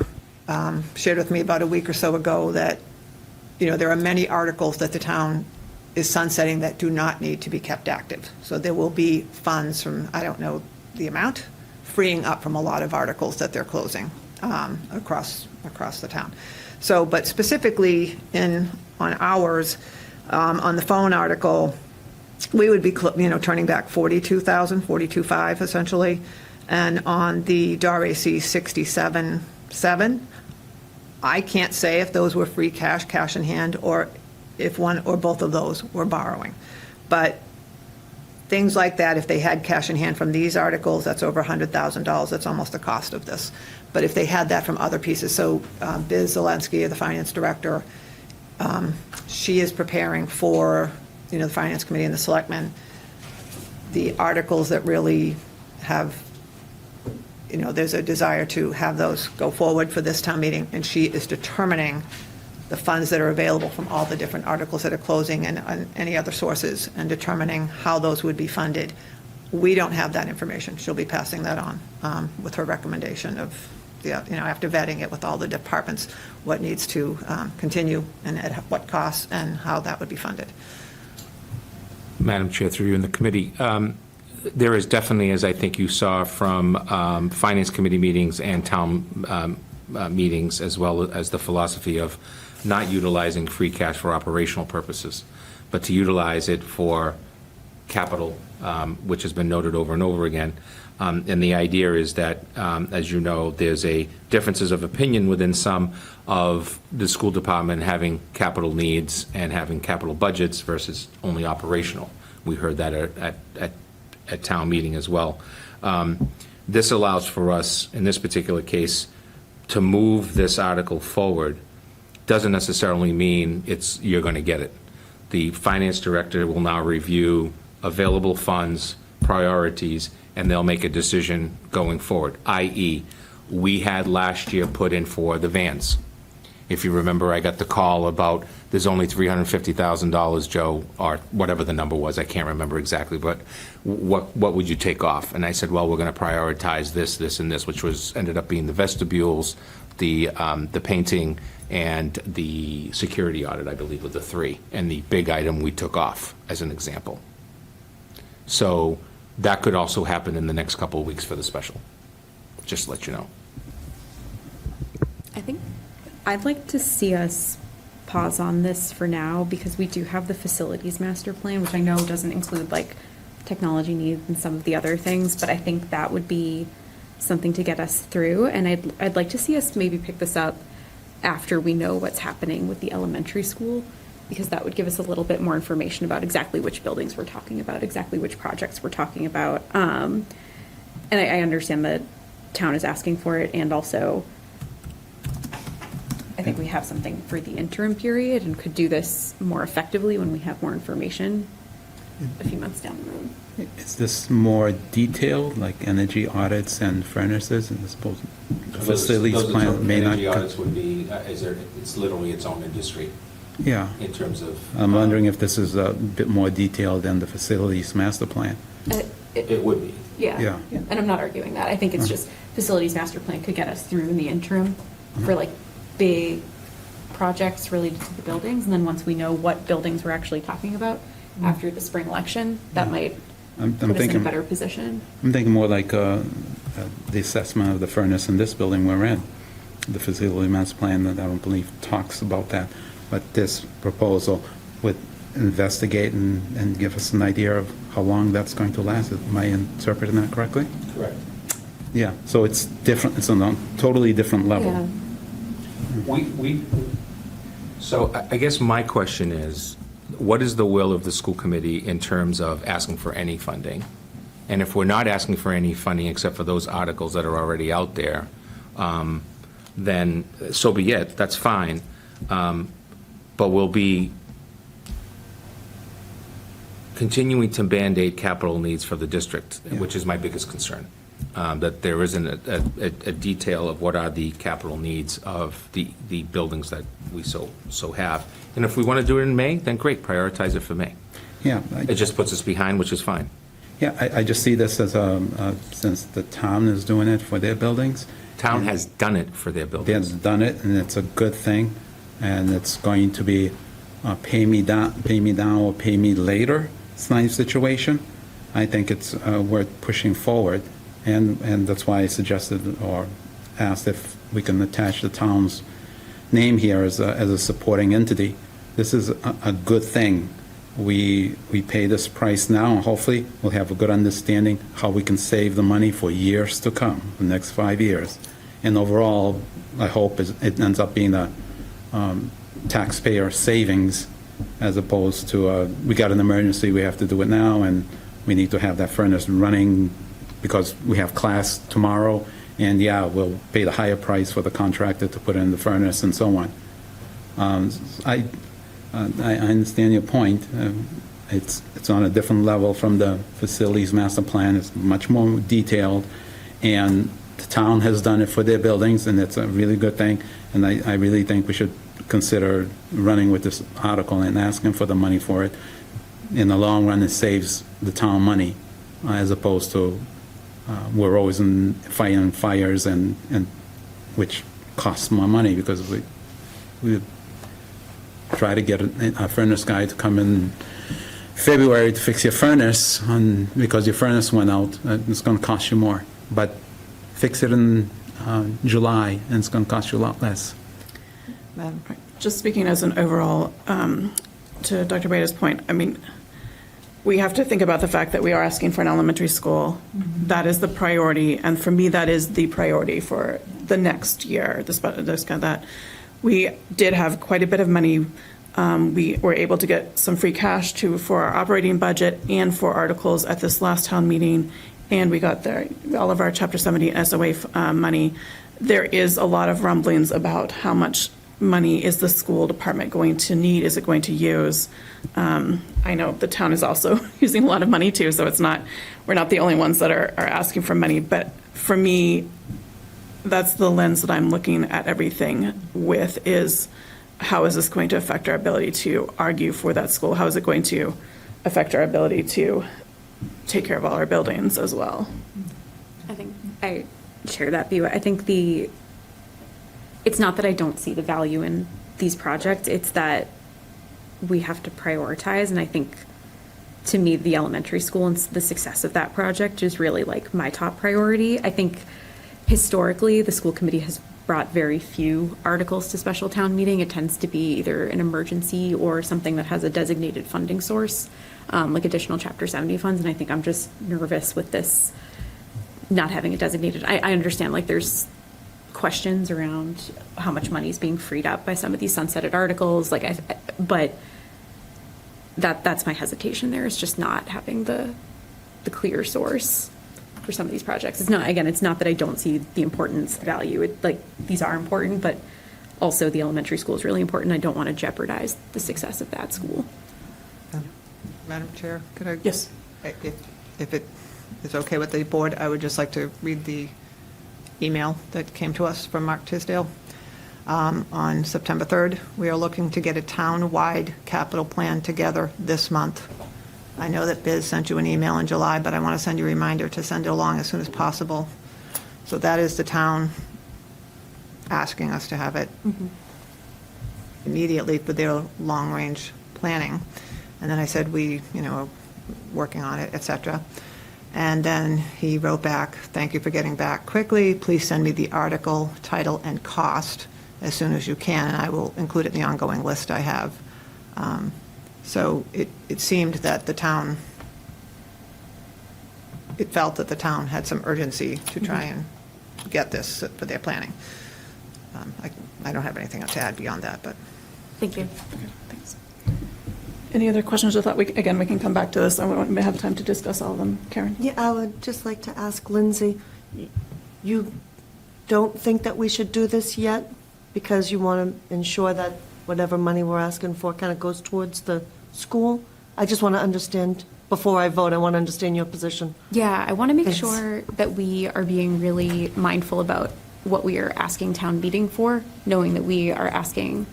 shared with me about a week or so ago that, there are many articles that the town is sunsetting that do not need to be kept active. So there will be funds from, I don't know the amount, freeing up from a lot of articles that they're closing across the town. So, but specifically on ours, on the phone article, we would be, turning back 42,000, 42.5 essentially. And on the DAR AC 67.7, I can't say if those were free cash in hand, or if one or both of those were borrowing. But things like that, if they had cash in hand from these articles, that's over $100,000. That's almost the cost of this. But if they had that from other pieces, so Biz Zelensky, the finance director, she is preparing for, the finance committee and the selectmen, the articles that really have, there's a desire to have those go forward for this town meeting, and she is determining the funds that are available from all the different articles that are closing and any other sources, and determining how those would be funded. We don't have that information. She'll be passing that on with her recommendation of, after vetting it with all the departments, what needs to continue and at what costs and how that would be funded. Madam Chair, through you and the committee, there is definitely, as I think you saw from Finance Committee meetings and town meetings, as well as the philosophy of not utilizing free cash for operational purposes, but to utilize it for capital, which has been noted over and over again. And the idea is that, as you know, there's differences of opinion within some of the school department having capital needs and having capital budgets versus only operational. We heard that at town meeting as well. This allows for us, in this particular case, to move this article forward. Doesn't necessarily mean you're going to get it. The finance director will now review available funds, priorities, and they'll make a decision going forward, i.e., we had last year put in for the vans. If you remember, I got the call about there's only $350,000, Joe, or whatever the number was. I can't remember exactly, but what would you take off? And I said, well, we're going to prioritize this, and this, which ended up being the vestibules, the painting, and the security audit, I believe, were the three. And the big item we took off, as an example. So that could also happen in the next couple of weeks for the special, just to let you know. I think I'd like to see us pause on this for now, because we do have the facilities master plan, which I know doesn't include like technology needs and some of the other things, but I think that would be something to get us through. And I'd like to see us maybe pick this up after we know what's happening with the elementary school, because that would give us a little bit more information about exactly which buildings we're talking about, exactly which projects we're talking about. And I understand that town is asking for it, and also I think we have something for the interim period and could do this more effectively when we have more information a few months down the road. Is this more detailed, like energy audits and furnaces, and I suppose the facilities plan may not? Energy audits would be, it's literally its own industry Yeah. in terms of. I'm wondering if this is a bit more detailed than the facilities master plan. It would be. Yeah. Yeah. And I'm not arguing that. I think it's just facilities master plan could get us through in the interim for like big projects related to the buildings. And then once we know what buildings we're actually talking about after the spring election, that might I'm put us in a thinking- better position. I'm thinking more like the assessment of the furnace in this building we're in. The facility master plan, that I don't believe talks about that, but this proposal would investigate and give us an idea of how long that's going to last. Am I interpreting that correctly? Correct. Yeah, so it's different, it's on a totally different level. Yeah. So I guess my question is, what is the will of the school committee in terms of asking for any funding? And if we're not asking for any funding except for those articles that are already out there, then so be it, that's fine. But we'll be continuing to Band-Aid capital needs for the district, which is my biggest concern. that there isn't a detail of what are the capital needs of the buildings that we so have. And if we want to do it in May, then great, prioritize it for May. Yeah. It just puts us behind, which is fine. Yeah, I just see this as, since the town is doing it for their buildings. Town has done it for their They buildings. have done it, and it's a good thing, and it's going to be pay me down or pay me later kind of situation. I think it's worth pushing forward, and that's why I suggested or asked if we can attach the town's name here as a supporting entity. This is a good thing. We pay this price now, and hopefully we'll have a good understanding how we can save the money for years to come, the next 5 years. And overall, I hope it ends up being a taxpayer savings as opposed to, we got an emergency, we have to do it now, and we need to have that furnace running because we have class tomorrow, and yeah, we'll pay the higher price for the contractor to put in the furnace and so on. I understand your point. It's on a different level from the facilities master plan. It's much more detailed, and the town has done it for their buildings, and it's a really good thing. And I really think we should consider running with this article and asking for the money for it. In the long run, it saves the town money, as opposed to we're always fighting fires, and which costs more money because we try to get a furnace guy to come in February to fix your furnace, because your furnace went out. It's going to cost you more. But fix it in July, and it's going to cost you a lot less. Madam. Just speaking as an overall, to Dr. Beda's point, I mean, we have to think about the fact that we are asking for an elementary school. That is the priority, and for me, that is the priority for the next year, that. We did have quite a bit of money. We were able to get some free cash for our operating budget and for articles at this last town meeting, and we got all of our Chapter 70 SOA money. There is a lot of rumblings about how much money is the school department going to need, is it going to use? I know the town is also using a lot of money too, so we're not the only ones that are asking for money, but for me, that's the lens that I'm looking at everything with, is how is this going to affect our ability to argue for that school? How is it going to affect our ability to take care of all our buildings as well? I think I share that view. I think it's not that I don't see the value in these projects, it's that we have to prioritize, and I think, to me, the elementary school and the success of that project is really like my top priority. I think historically, the school committee has brought very few articles to special town meeting. It tends to be either an emergency or something that has a designated funding source, like additional Chapter 70 funds, and I think I'm just nervous with this not having a designated. I understand, like, there's questions around how much money is being freed up by some of these sunsetted articles, but that's my hesitation there, is just not having the clear source for some of these projects. It's not that I don't see the importance, the value. These are important, but also the elementary school is really important. I don't want to jeopardize the success of that school. Madam Chair, could I? Yes. If it is okay with the board, I would just like to read the email that came to us from Mark Tisdale. On September 3rd, we are looking to get a town-wide capital plan together this month. I know that Biz sent you an email in July, but I want to send you a reminder to send it along as soon as possible. So that is the town asking us to have it immediately for their long-range planning. And then I said, are working on it, et cetera. And then he wrote back, "Thank you for getting back quickly. Please send me the article, title, and cost as soon as you can, and I will include it in the ongoing list I have." So it seemed that it felt that the town had some urgency to try and get this for their planning. I don't have anything else to add beyond that, but. Thank you. Okay, thanks. Any other questions? I thought we can come back to this. I won't have time to discuss all of them. Karen? Yeah, I would just like to ask Lindsay, you don't think that we should do this yet because you want to ensure that whatever money we're asking for kind of goes towards the school? I just want to understand, before I vote, I want to understand your position. Yeah, I want to make Thanks. sure that we are being really mindful about what we are asking town meeting for, knowing that we are asking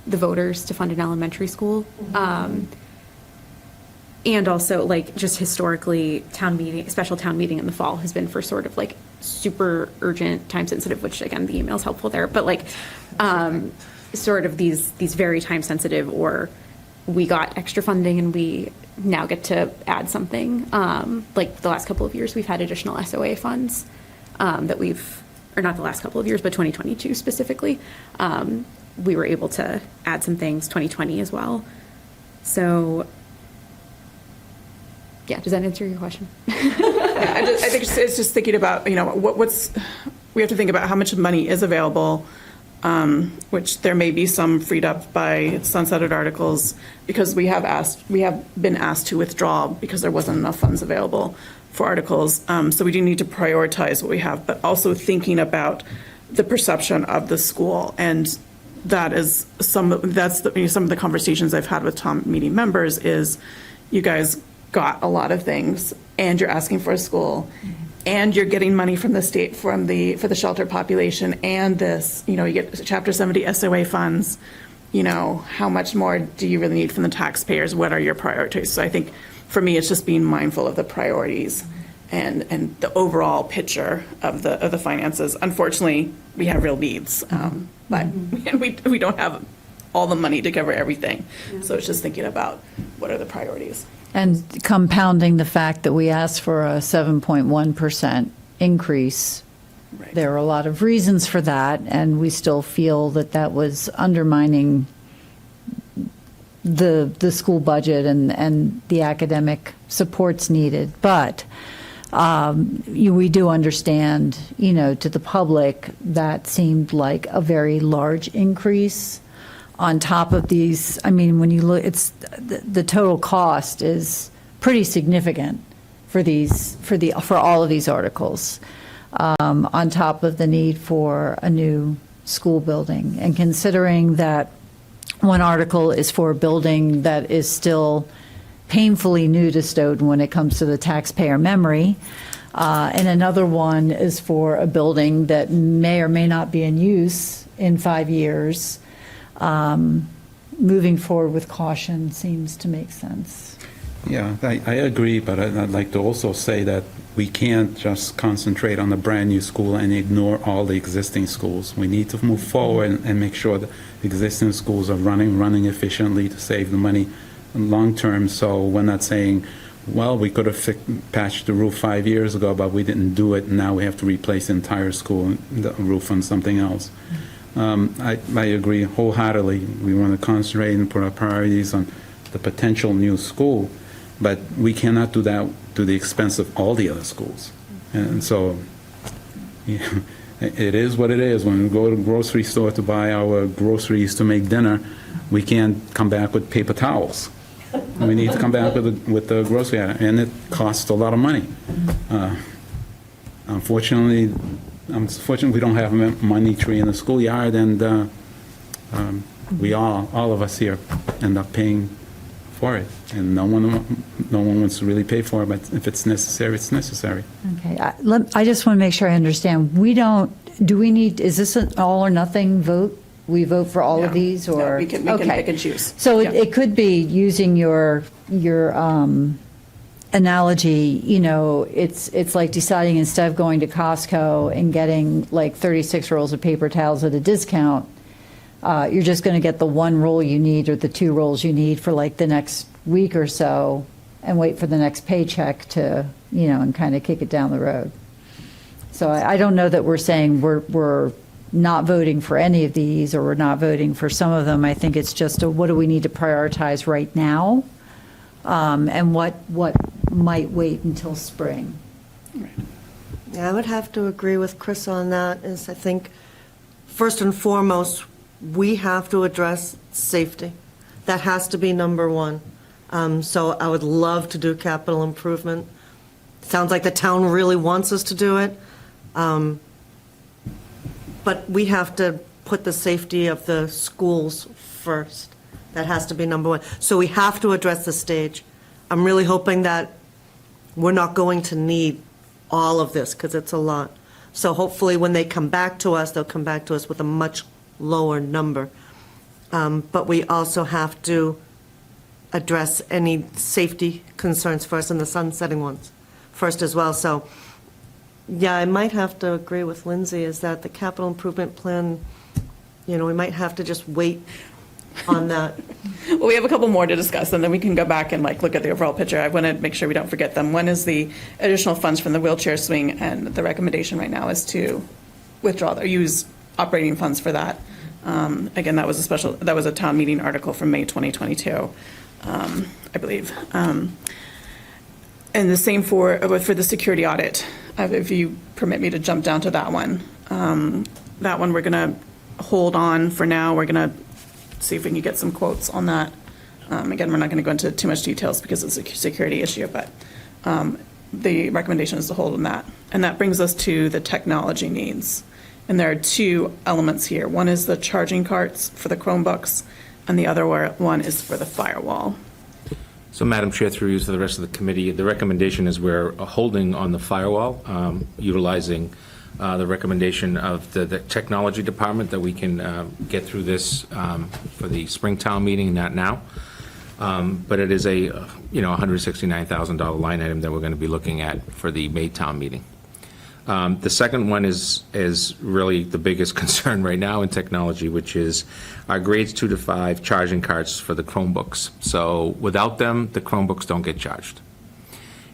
the voters to fund an elementary school. And also, like, just historically, special town meeting in the fall has been for sort of like super urgent, time sensitive, which again, the email's helpful there, but like, sort of these very time sensitive, or we got extra funding and we now get to add something. Like the last couple of years, we've had additional SOA funds that or not the last couple of years, but 2022 specifically. We were able to add some things, 2020 as well. So, yeah, does that answer your question? I think it's just thinking about, we have to think about how much money is available, which there may be some freed up by sunsetted articles, because we have been asked to withdraw because there wasn't enough funds available for articles. So we do need to prioritize what we have, but also thinking about the perception of the school. And that's some of the conversations I've had with town meeting members is, you guys got a lot of things, and you're asking for a school, and you're getting money from the state for the shelter population, and this, you get Chapter 70 SOA funds. How much more do you really need from the taxpayers? What are your priorities? So I think for me, it's just being mindful of the priorities and the overall picture of the finances. Unfortunately, we have real needs, but we don't have all the money to cover everything. So it's just thinking about what are the priorities. And compounding the fact that we asked for a 7.1% increase. Right. There are a lot of reasons for that, and we still feel that that was undermining the school budget and the academic supports needed. But we do understand, to the public, that seemed like a very large increase on top of these. I mean, when you look, the total cost is pretty significant for all of these articles, on top of the need for a new school building. And considering that one article is for a building that is still painfully new to Stoughton when it comes to the taxpayer memory, and another one is for a building that may or may not be in use in 5 years, moving forward with caution seems to make sense. Yeah, I agree, but I'd like to also say that we can't just concentrate on the brand-new school and ignore all the existing schools. We need to move forward and make sure that existing schools are running efficiently to save the money long-term. So we're not saying, well, we could have patched the roof 5 years ago, but we didn't do it, and now we have to replace the entire school, the roof on something else. I agree wholeheartedly. We want to concentrate and put our priorities on the potential new school, but we cannot do that to the expense of all the other schools. And so, it is what it is. When we go to the grocery store to buy our groceries to make dinner, we can't come back with paper towels. We need to come back with the grocery item, and it costs a lot of money. Unfortunately, we don't have a money tree in the schoolyard, and all of us here end up paying for it, and no one wants to really pay for it, but if it's necessary, it's necessary. Okay, I just want to make sure I understand. Is this an all or nothing vote? We vote for all of No. these, or? No, we can Okay. pick and choose. So Yeah. it could be, using your analogy, it's like deciding, instead of going to Costco and getting like 36 rolls of paper towels at a discount, you're just going to get the one roll you need or the 2 rolls you need for like the next week or so, and wait for the next paycheck to, and kind of kick it down the road. So I don't know that we're saying we're not voting for any of these, or we're not voting for some of them. I think it's just what do we need to prioritize right now, and what might wait until spring. Yeah, I would have to agree with Chris on that, is I think, first and foremost, we have to address safety. That has to be number one. So I would love to do capital improvement. Sounds like the town really wants us to do it. But we have to put the safety of the schools first. That has to be number one. So we have to address the stage. I'm really hoping that we're not going to need all of this, because it's a lot. So hopefully, when they come back to us, they'll come back to us with a much lower number. But we also have to address any safety concerns first, and the sunsetting ones first as well. So, yeah, I might have to agree with Lindsay, is that the capital improvement plan, we might have to just wait on that. Well, we have a couple more to discuss, and then we can go back and look at the overall picture. I want to make sure we don't forget them. One is the additional funds from the wheelchair swing, and the recommendation right now is to withdraw or use operating funds for that. Again, that was a town meeting article from May 2022, I believe. And the same for the security audit, if you permit me to jump down to that one. That one we're going to hold on for now. We're going to see if we can get some quotes on that. Again, we're not going to go into too much details because it's a security issue, but the recommendation is to hold on that. And that brings us to the technology needs. And there are two elements here. One is the charging carts for the Chromebooks, and the other one is for the firewall. So, Madam Chair, through you to the rest of the committee, the recommendation is we're holding on the firewall, utilizing the recommendation of the technology department that we can get through this for the Springtown meeting, not now. But it is a $169,000 line item that we're going to be looking at for the Maytown meeting. The second one is really the biggest concern right now in technology, which is our grades 2 to 5 charging carts for the Chromebooks. So without them, the Chromebooks don't get charged.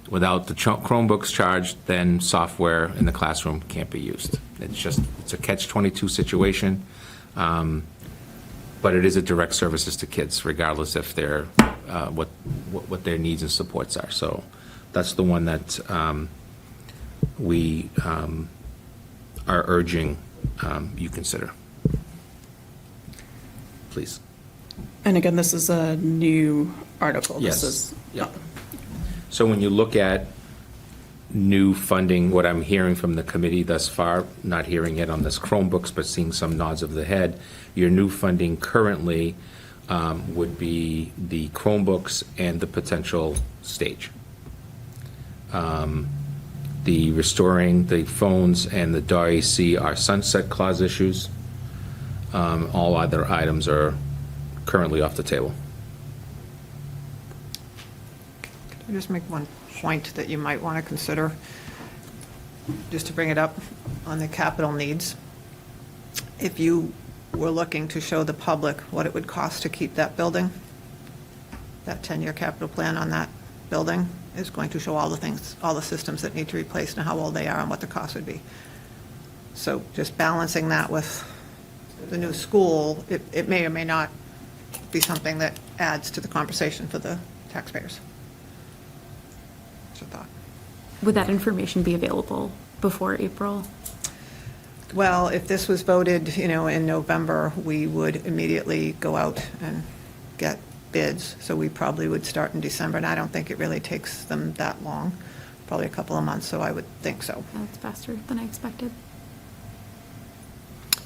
Without the Chromebooks charged, then software in the classroom can't be used. It's a catch-22 situation, but it is a direct services to kids, regardless if they're what their needs and supports are. So that's the one that we are urging you consider. Please. And again, this is a new article. Yes. This is, Yeah. So when you look at new funding, what I'm hearing from the committee thus far, not hearing it on this Chromebooks, but seeing some nods of the head, your new funding currently would be the Chromebooks and the potential stage. The restoring the phones and the DAC are sunset clause issues. All other items are currently off the table. Can I just make one point that you might want to consider, just to bring it up on the capital needs? If you were looking to show the public what it would cost to keep that building, that 10-year capital plan on that building is going to show all the things, all the systems that need to be replaced and how old they are and what the cost would be. So just balancing that with the new school, it may or may not be something that adds to the conversation for the taxpayers. That's a thought. Would that information be available before April? Well, if this was voted, in November, we would immediately go out and get bids. So we probably would start in December, and I don't think it really takes them that long, probably a couple of months, so I would think so. That's faster than I expected.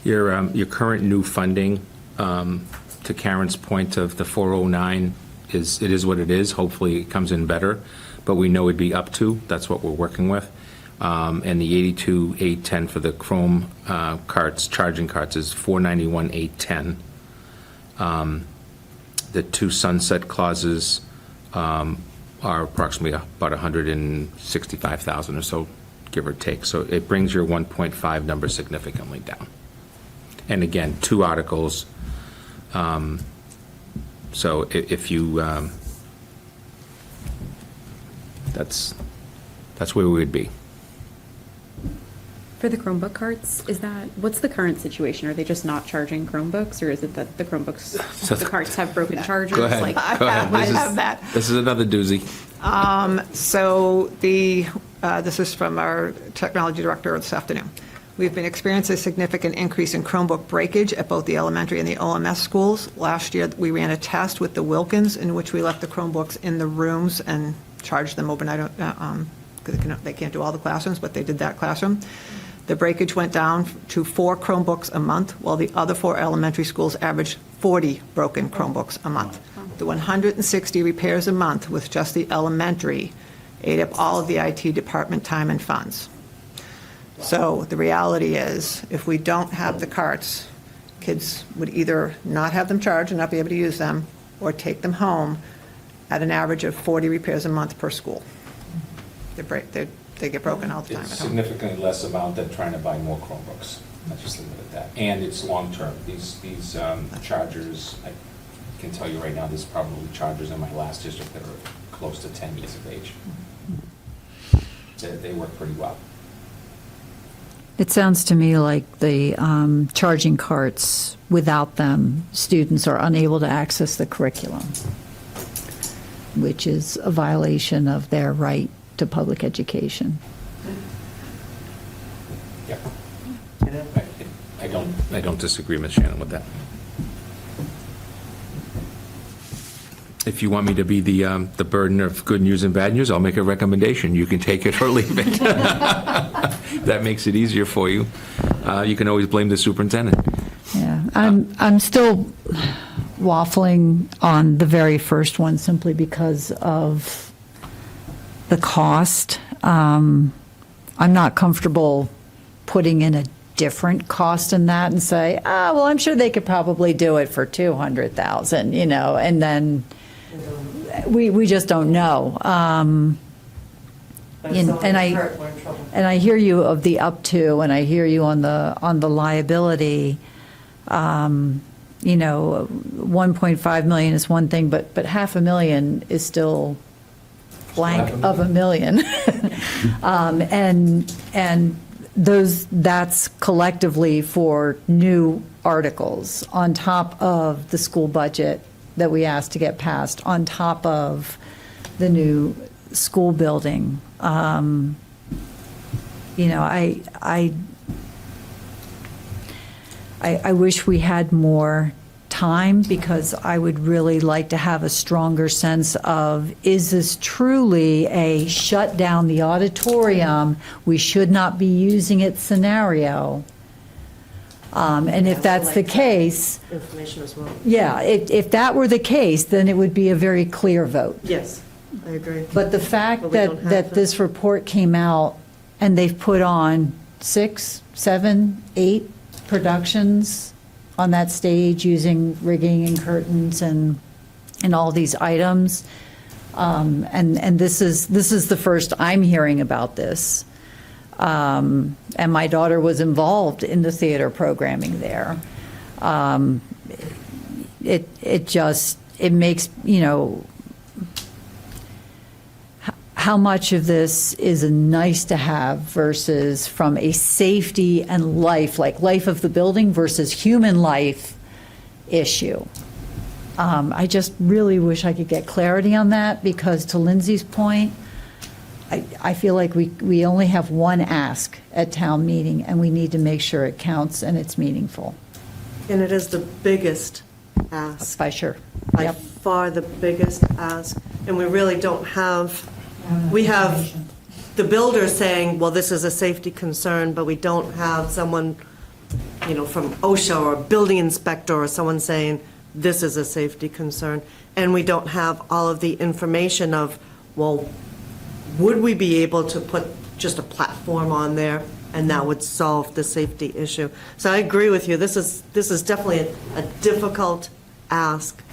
Your current new funding, to Karen's point of the 409, it is what it is. Hopefully it comes in better, but we know it'd be up to. That's what we're working with. And the 82,810 for the Chrome carts, charging carts, is 491,810. The two sunset clauses are approximately about 165,000 or so, give or take. So it brings your 1.5 number significantly down. And again, two articles. So if you, that's where we would be. For the Chromebook carts, what's the current situation? Are they just not charging Chromebooks, or is it that the Chromebooks, the carts have broken chargers? Go ahead. Go ahead. I have that. This is another doozy. So this is from our technology director this afternoon. We've been experiencing a significant increase in Chromebook breakage at both the elementary and the OMS schools. Last year, we ran a test with the Wilkins in which we left the Chromebooks in the rooms and charged them overnight. They can't do all the classrooms, but they did that classroom. The breakage went down to 4 Chromebooks a month, while the other 4 elementary schools averaged 40 broken Chromebooks a month. The 160 repairs a month with just the elementary ate up all of the IT department time and funds. So the reality is, if we don't have the carts, kids would either not have them charged and not be able to use them, or take them home at an average of 40 repairs a month per school. They get broken all the time It's at home. significantly less amount than trying to buy more Chromebooks. Let's just leave it at that. And it's long-term. These chargers, I can tell you right now, there's probably chargers in my last district that are close to 10 years of age. They work pretty well. It sounds to me like the charging carts, without them, students are unable to access the curriculum, which is a violation of their right to public education. Yep. I don't disagree, Ms. Shannon, with that. If you want me to be the burden of good news and bad news, I'll make a recommendation. You can take it or leave it. That makes it easier for you. You can always blame the superintendent. Yeah, I'm still waffling on the very first one simply because of the cost. I'm not comfortable putting in a different cost in that and say, well, I'm sure they could probably do it for 200,000, and then we just don't know. And I hear you of the up to, and I hear you on the liability. 1.5 million is one thing, but $500,000 is still blank of a million. And that's collectively for new articles on top of the school budget that we asked to get passed, on top of the new school building. I wish we had more time, because I would really like to have a stronger sense of, is this truly a shut down the auditorium, we should not be using it scenario? And if that's the case, Information as well. yeah, if that were the case, then it would be a very clear vote. Yes, I agree. But the fact But we don't have that that. this report came out and they've put on 6, 7, 8 productions on that stage using rigging and curtains and all these items, and this is the first I'm hearing about this. And my daughter was involved in the theater programming there. It makes, how much of this is a nice to have versus from a safety and life, like life of the building versus human life issue. I just really wish I could get clarity on that, because to Lindsay's point, I feel like we only have one ask at town meeting, and we need to make sure it counts and it's meaningful. And it is the biggest ask, By sure. by Yep. far the biggest ask. And we really don't have, we have the builder saying, well, this is a safety concern, but we don't have someone, from OSHA or a building inspector or someone saying, this is a safety concern. And we don't have all of the information of, well, would we be able to put just a platform on there and that would solve the safety issue? So I agree with you. This is definitely a difficult ask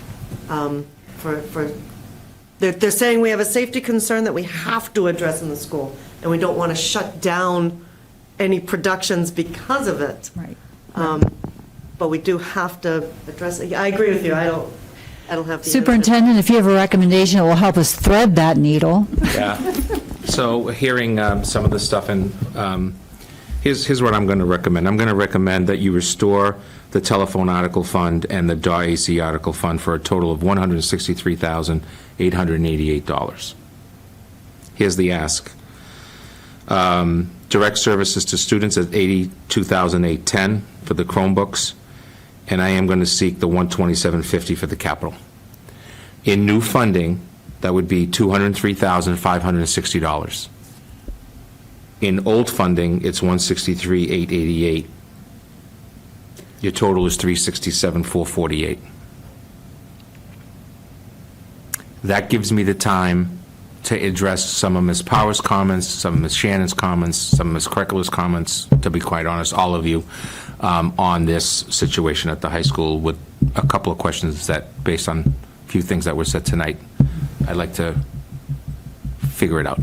they're saying we have a safety concern that we have to address in the school, and we don't want to shut down any productions because of it. Right. But we do have to address it. I agree with you. I don't have the answer. Superintendent, if you have a recommendation that will help us thread that needle. Yeah. So hearing some of the stuff, and here's what I'm going to recommend. I'm going to recommend that you restore the telephone article fund and the DAW-AC article fund for a total of $163,888. Here's the ask. Direct services to students at $82,810 for the Chromebooks, and I am going to seek the $127.50 for the capital. In new funding, that would be $203,560. In old funding, it's $163,888. Your total is $367,448. That gives me the time to address some of Ms. Power's comments, some of Ms. Shannon's comments, some of Ms. Kreckler's comments, to be quite honest, all of you, on this situation at the high school with a couple of questions that, based on a few things that were said tonight, I'd like to figure it out.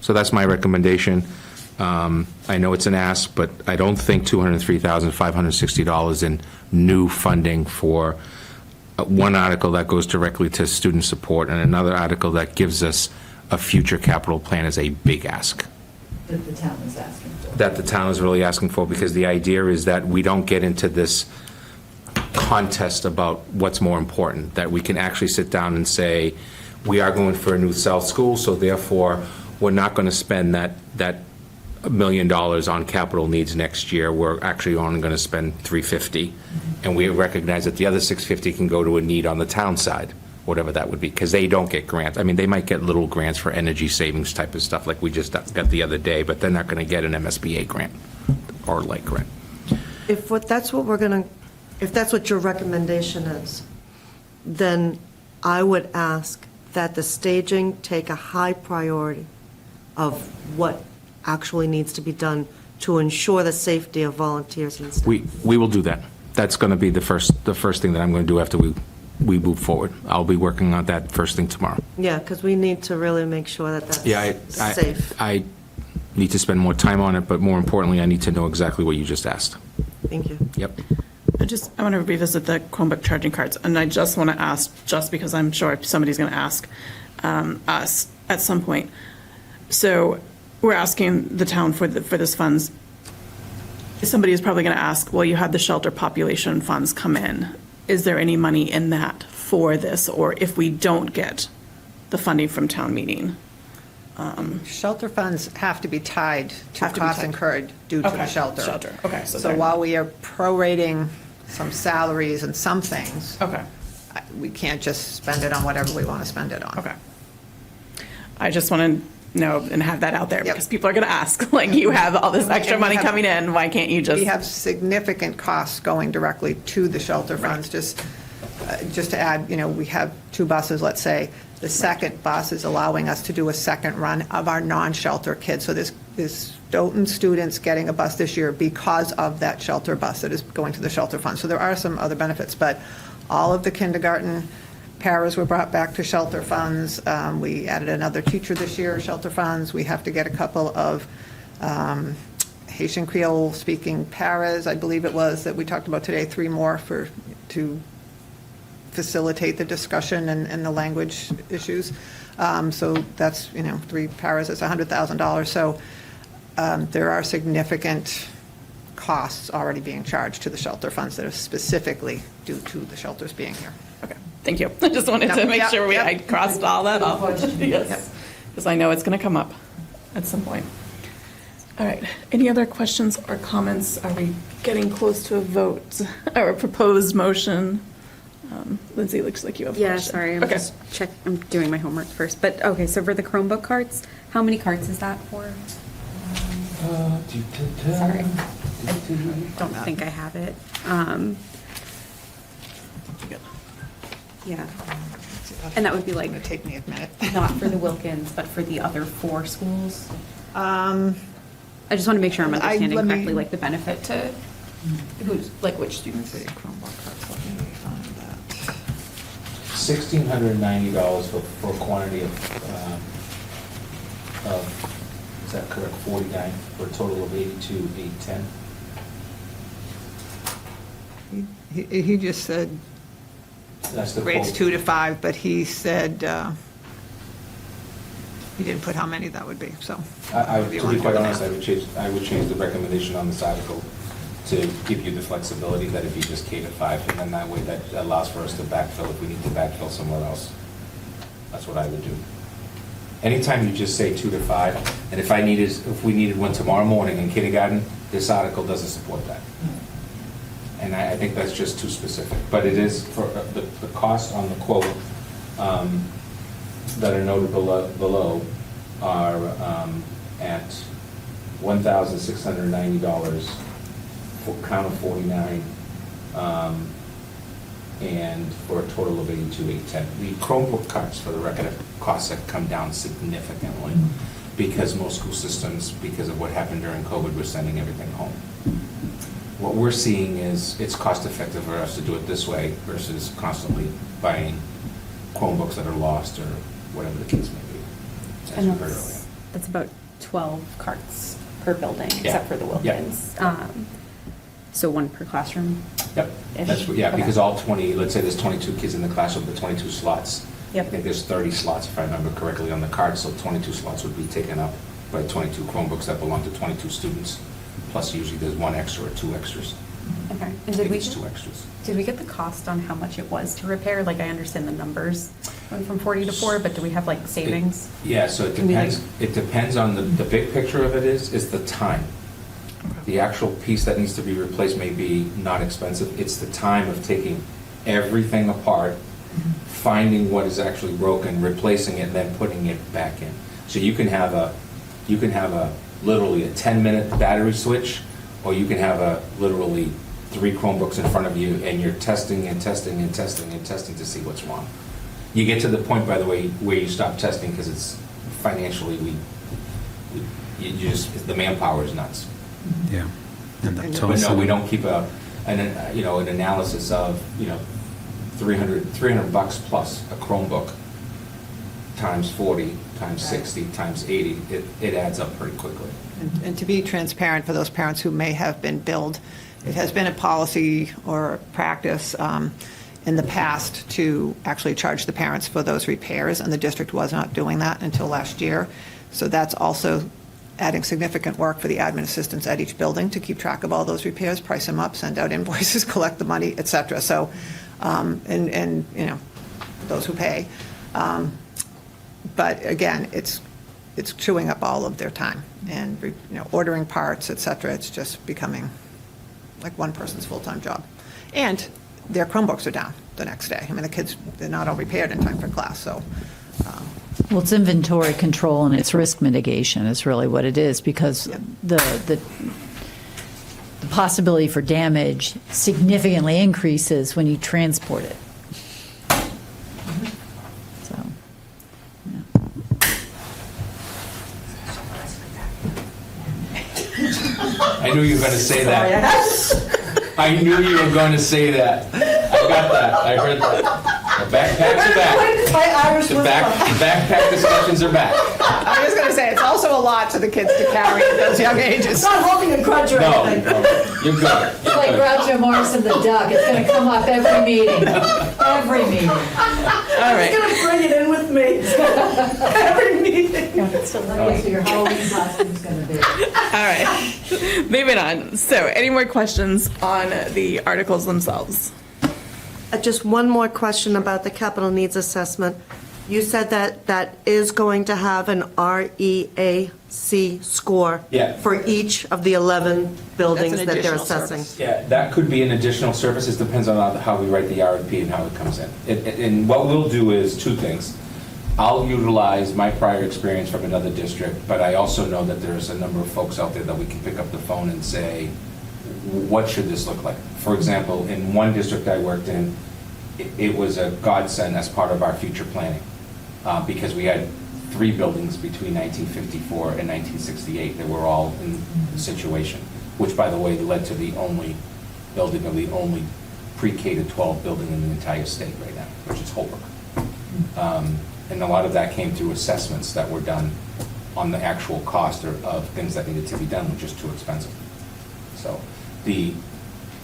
So that's my recommendation. I know it's an ask, but I don't think $203,560 in new funding for one article that goes directly to student support and another article that gives us a future capital plan is a big ask. That the town is asking for. That the town is really asking for, because the idea is that we don't get into this contest about what's more important, that we can actually sit down and say, we are going for a new South School, so therefore, we're not going to spend that $1 million on capital needs next year. We're actually only going to spend $350, and we recognize that the other $650 can go to a need on the town side, whatever that would be, because they don't get grants. I mean, they might get little grants for energy savings type of stuff like we just got the other day, but they're not going to get an MSBA grant or like grant. If that's what we're going to, if that's what your recommendation is, then I would ask that the staging take a high priority of what actually needs to be done to ensure the safety of volunteers and staff. We will do that. That's going to be the first thing that I'm going to do after we move forward. I'll be working on that first thing tomorrow. Yeah, because we need to really make sure that that's Yeah, safe. I need to spend more time on it, but more importantly, I need to know exactly what you just asked. Thank you. Yep. I want to revisit the Chromebook charging cards, and I just want to ask, just because I'm sure somebody's going to ask us at some point. So we're asking the town for this funds. Somebody is probably going to ask, well, you had the shelter population funds come in. Is there any money in that for this? Or if we don't get the funding from town meeting? Shelter funds have to be tied to Have to be costs tied. incurred due to the Okay, shelter. shelter. Okay, so So they're- while we are prorating some salaries and some things, Okay, we can't just spend it on whatever we want to spend it on. okay. I just want to know and have that out there Yep. because people are going to ask, like, you have all this extra And we money have- coming in, why can't you just? We have significant costs going directly to the shelter funds. Just to add, we have 2 buses, let's say. The second bus is allowing us to do a second run of our non-shelter kids. So there's Stoughton students getting a bus this year because of that shelter bus that is going to the shelter fund. So there are some other benefits, but all of the kindergarten paras were brought back to shelter funds. We added another teacher this year, shelter funds. We have to get a couple of Haitian Creole speaking paras, I believe it was, that we talked about today, 3 more to facilitate the discussion and the language issues. So that's, 3 paras, it's $100,000. So there are significant costs already being charged to the shelter funds that are specifically due to the shelters being here. Okay, thank you. I just wanted to Yep, make yep, sure I yep. crossed all that off. Yep. Yes, because I know it's going to come up at some point. All right, any other questions or comments? Are we getting close to a vote or a proposed motion? Lindsay, looks like you have a Yeah, question. sorry, Okay. I'm doing my homework first. But, okay, so for the Chromebook carts, how many carts is that for? Sorry. Don't think I have it. Yeah. And that would be like, It's going to take me a minute. not for the Wilkins, but for the other 4 schools? Um, I just want to make sure I'm understanding let me- correctly, like the benefit to who's, like which students? $1,690 for a quantity of, is that correct, 49, for a total of 82,810? He just said That's the grades quote. 2 to 5, but he said, he didn't put how many that would be, so. To be quite honest, I would change the recommendation on this article to give you the flexibility that it'd be just K to 5, and then that way that allows for us to backfill if we need to backfill somewhere else. That's what I would do. Anytime you just say 2 to 5, and if we needed one tomorrow morning in kindergarten, this article doesn't support that. And I think that's just too specific. But it is, for the costs on the quote that are noted below are at $1,690 for count of 49, and for a total of 82,810. The Chromebook carts, for the record, costs have come down significantly because most school systems, because of what happened during COVID, were sending everything home. What we're seeing is it's cost-effective for us to do it this way versus constantly buying Chromebooks that are lost or whatever the case may be, as And we heard earlier. that's about 12 carts per building, Yeah. except for the Yeah. Wilkins. So one per classroom? Yep, that's, Ish. yeah, Okay. because all 20, let's say there's 22 kids in the classroom, the 22 slots. Yep. I think there's 30 slots, if I remember correctly, on the card, so 22 slots would be taken up by 22 Chromebooks that belong to 22 students, plus usually there's one extra or two extras. Okay. I And think did we, it's two extras. did we get the cost on how much it was to repair? Like, I understand the numbers went from 40 to 4, but do we have like savings? Yeah, so it Can we, like- depends on the big picture of it is the time. The actual piece that needs to be replaced may be not expensive. It's the time of taking everything apart, finding what is actually broken, replacing it, then putting it back in. So you can have literally a 10-minute battery switch, or you can have literally 3 Chromebooks in front of you, and you're testing and testing and testing and testing to see what's wrong. You get to the point, by the way, where you stop testing because it's financially, you just, the manpower is nuts. Yeah. And the But total. no, we don't keep an analysis of, 300 bucks plus a Chromebook times 40, times 60, times 80, it adds up pretty quickly. And to be transparent for those parents who may have been billed, it has been a policy or practice in the past to actually charge the parents for those repairs, and the district was not doing that until last year. So that's also adding significant work for the admin assistants at each building to keep track of all those repairs, price them up, send out invoices, collect the money, et cetera. So, and those who pay. But again, it's chewing up all of their time and, ordering parts, et cetera. It's just becoming like one person's full-time job. And their Chromebooks are down the next day. I mean, the kids, they're not all repaired in time for class, so. Well, it's inventory control and it's risk mitigation is really what it is, because the possibility for damage significantly increases when you transport it. So, I knew you were going to say that. I knew you were going to say that. I got that. I heard that. The backpacks are back. My Irish The was backpack discussions are back. I was going to say, it's also a lot to the kids to carry at those young ages. not holding a grudge or No, anything. no, you're good. it's like Groucho Marx and the duck. It's going to come up every meeting. Every meeting. All right. He's gonna bring it in with me. Every meeting. So your Halloween costume's going to be. All right, moving on. So any more questions on the articles themselves? Just one more question about the capital needs assessment. You said that that is going to have an REAC score Yeah. for each of the 11 buildings that they're additional assessing. service. Yeah, that could be an additional service. It depends on how we write the RFP and how it comes in. And what we'll do is two things. I'll utilize my prior experience from another district, but I also know that there's a number of folks out there that we can pick up the phone and say, what should this look like? For example, in one district I worked in, it was a godsend as part of our future planning, because we had 3 buildings between 1954 and 1968 that were all in the situation, which, by the way, led to the only building of the only pre-K to 12 building in the entire state right now, which is Holbrook. And a lot of that came through assessments that were done on the actual cost of things that needed to be done, which is too expensive. So the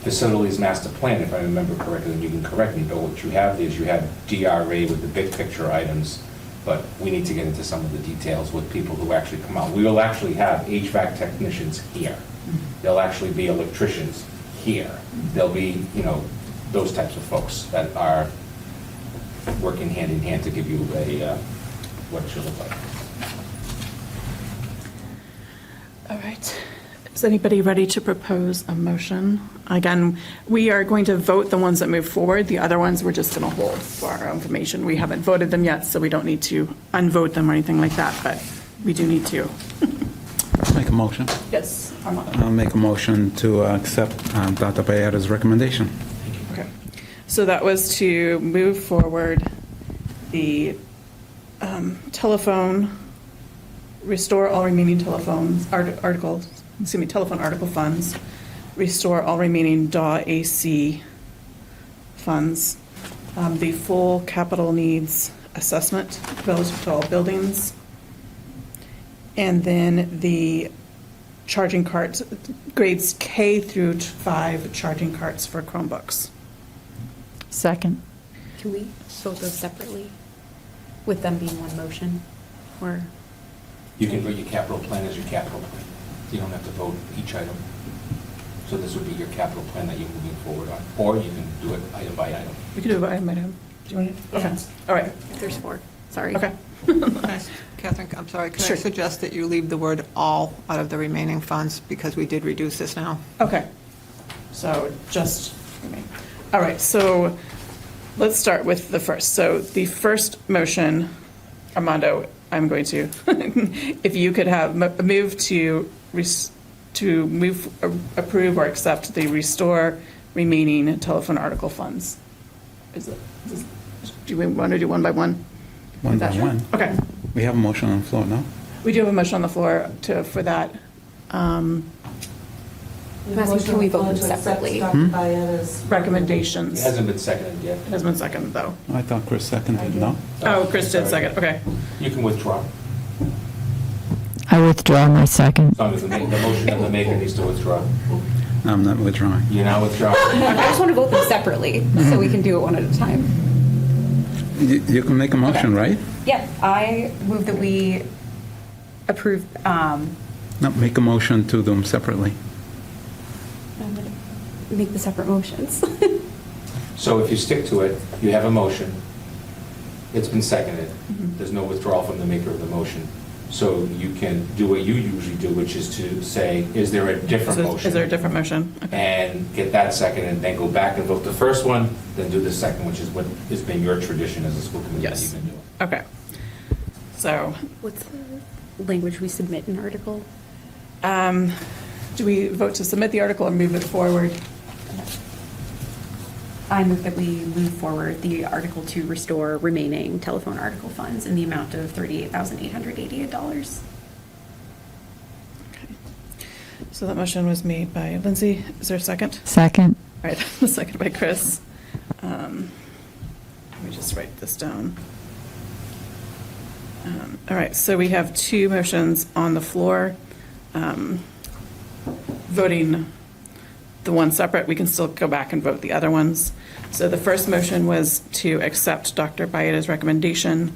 facilities master plan, if I remember correctly, and you can correct me, but what you have is you have DRA with the big picture items, but we need to get into some of the details with people who actually come out. We will actually have HVAC technicians here. There'll actually be electricians here. There'll be, those types of folks that are working hand in hand to give you what it should look like. All right. Is anybody ready to propose a motion? Again, we are going to vote the ones that move forward. The other ones we're just going to hold for our information. We haven't voted them yet, so we don't need to unvote them or anything like that, but we do need to. Make a motion. Yes, Armando. I'll make a motion to accept Dr. Bayeta's recommendation. Okay. So that was to move forward the telephone, restore all remaining telephone article funds, restore all remaining DAW AC funds, the full capital needs assessment relative to all buildings, and then the charging carts, grades K through 5 charging carts for Chromebooks. Second. Can we vote those separately with them being one motion? Or, You can put your capital plan as your capital plan. You don't have to vote each item. So this would be your capital plan that you're moving forward on, or you can do it item by item. We could do it item by item. Do you want to? Okay, all right, there's 4, sorry. okay. Catherine, I'm sorry, could I Sure. suggest that you leave the word "all" out of the remaining funds, because we did reduce this now? Okay, so just, all right, so let's start with the first. So the first motion, Armando, I'm going to, if you could have move to approve or accept the restore remaining telephone article funds. Do we want to do one by one? One Is by that- one. Okay, We have a motion on the floor, no? we do have a motion on the floor for that. I'm asking, can we vote them separately? Recommendations. It hasn't been seconded yet. It has been seconded, though. I thought Chris seconded, no? Oh, Chris did Sorry. second, okay. You can withdraw, I withdraw my second. as long as the motion of the maker needs to withdraw. I'm not withdrawing. You're now withdrawing. I just want to vote them separately, so we can do it one at a time. You can make a motion, right? Yeah, I move that we approve, No, make a motion to them separately. I'm going to make the separate motions. So if you stick to it, you have a motion. It's been seconded. There's no withdrawal from the maker of the motion. So you can do what you usually do, which is to say, is there a different motion? Is there a different motion? Okay. And get that second, and then go back and vote the first one, then do the second, which is what has been your tradition as a school committee that Yes. you've been doing. Okay. So, What's the language we submit in article? do we vote to submit the article or move it forward? I move that we move forward the article to restore remaining telephone article funds in the amount of $38,888. Okay. So that motion was made by Lindsay. Is there a second? Second. All right, second by Chris. Let me just write this down. All right, so we have 2 motions on the floor. Voting the one separate, we can still go back and vote the other ones. So the first motion was to accept Dr. Bayeda's recommendation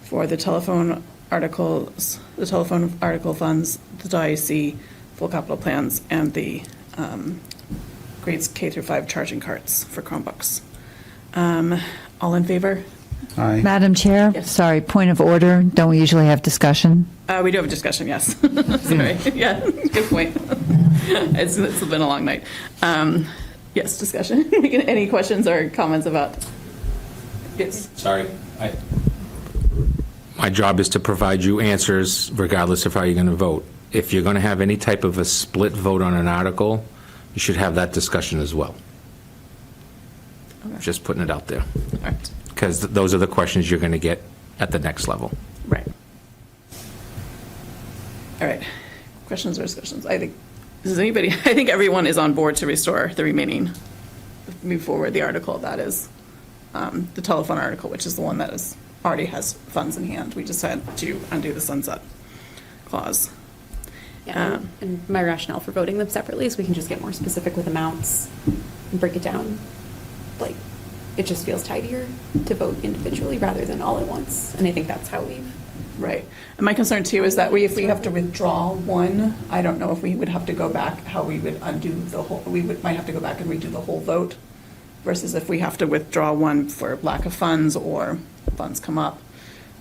for the telephone articles, the telephone article funds, the DIC, full capital plans, and the grades K through 5 charging carts for Chromebooks. All in favor? Aye. Madam Chair? Yes. Sorry, point of order. Don't we usually have discussion? We do have a discussion, yes. Sorry, yeah, good point. It's been a long night. Yes, discussion. Any questions or comments about? Yes. Sorry. My job is to provide you answers regardless of how you're going to vote. If you're going to have any type of a split vote on an article, you should have that discussion as well. Just putting it out there. All right, Because those are the questions you're going to get at the next level. right. All right, questions or discussions? I think everyone is on board to restore the remaining, move forward the article that is the telephone article, which is the one that already has funds in hand. We just had to undo the sunset clause. Yeah, and my rationale for voting them separately is we can just get more specific with amounts and break it down. Like, it just feels tidier to vote individually rather than all at once. And I think that's how we've. Right. And my concern too is that if we have to withdraw one, I don't know if we would have to go back, how we would undo the whole, might have to go back and redo the whole vote versus if we have to withdraw one for lack of funds or funds come up.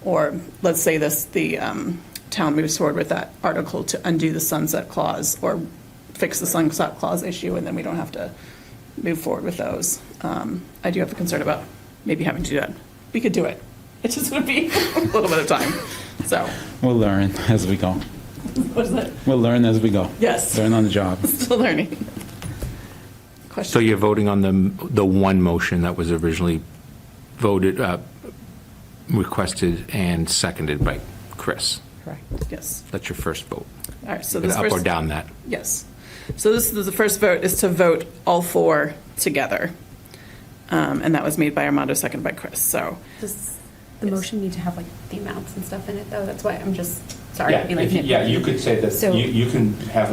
Or let's say the town moves forward with that article to undo the sunset clause or fix the sunset clause issue, and then we don't have to move forward with those. I do have a concern about maybe having to do that. We could do it. It just would be a little bit of time. So, We'll learn as we go. what is that? We'll learn as we go. Yes. Learn on the job. Still learning. Question? So you're voting on the one motion that was originally voted, requested and seconded by Chris. Correct. Yes. That's your first vote. All right, so this Up or first, down that. yes. So this is the first vote is to vote all four together. And that was made by Armando, seconded by Chris, so. Does the motion need to have like the amounts and stuff in it though? That's why I'm just, sorry. to be like Yeah, you nitpicky. could say that, So- you can have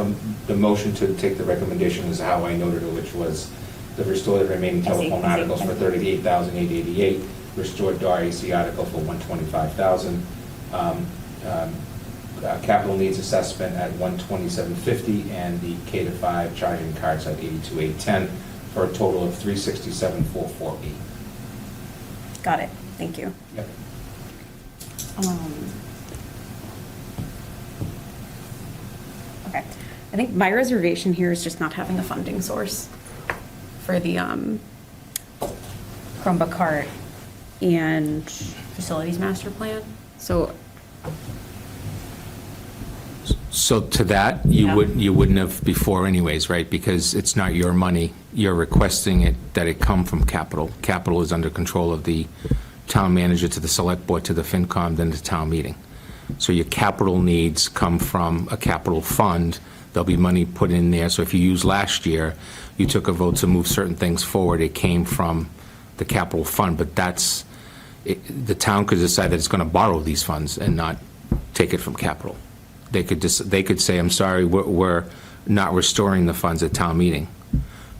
the motion to take the recommendation as how I noted it, which was to restore the remaining I see, telephone I see, articles I for see. $38,888, restore DAR AC article for $125,000, capital needs assessment at $127.50, and the K-5 charging cards at $82,810, for a total of $367,448. Got it, thank you. Yep. Okay, I think my reservation here is just not having a funding source for the Chromebook cart and facilities master plan. So, So to that, Yeah. you wouldn't have before anyways, right? Because it's not your money. You're requesting that it come from capital. Capital is under control of the town manager, to the select board, to the FinCom, then the town meeting. So your capital needs come from a capital fund. There'll be money put in there. So if you used last year, you took a vote to move certain things forward, it came from the capital fund. But the town could decide that it's going to borrow these funds and not take it from capital. They could say, I'm sorry, we're not restoring the funds at town meeting.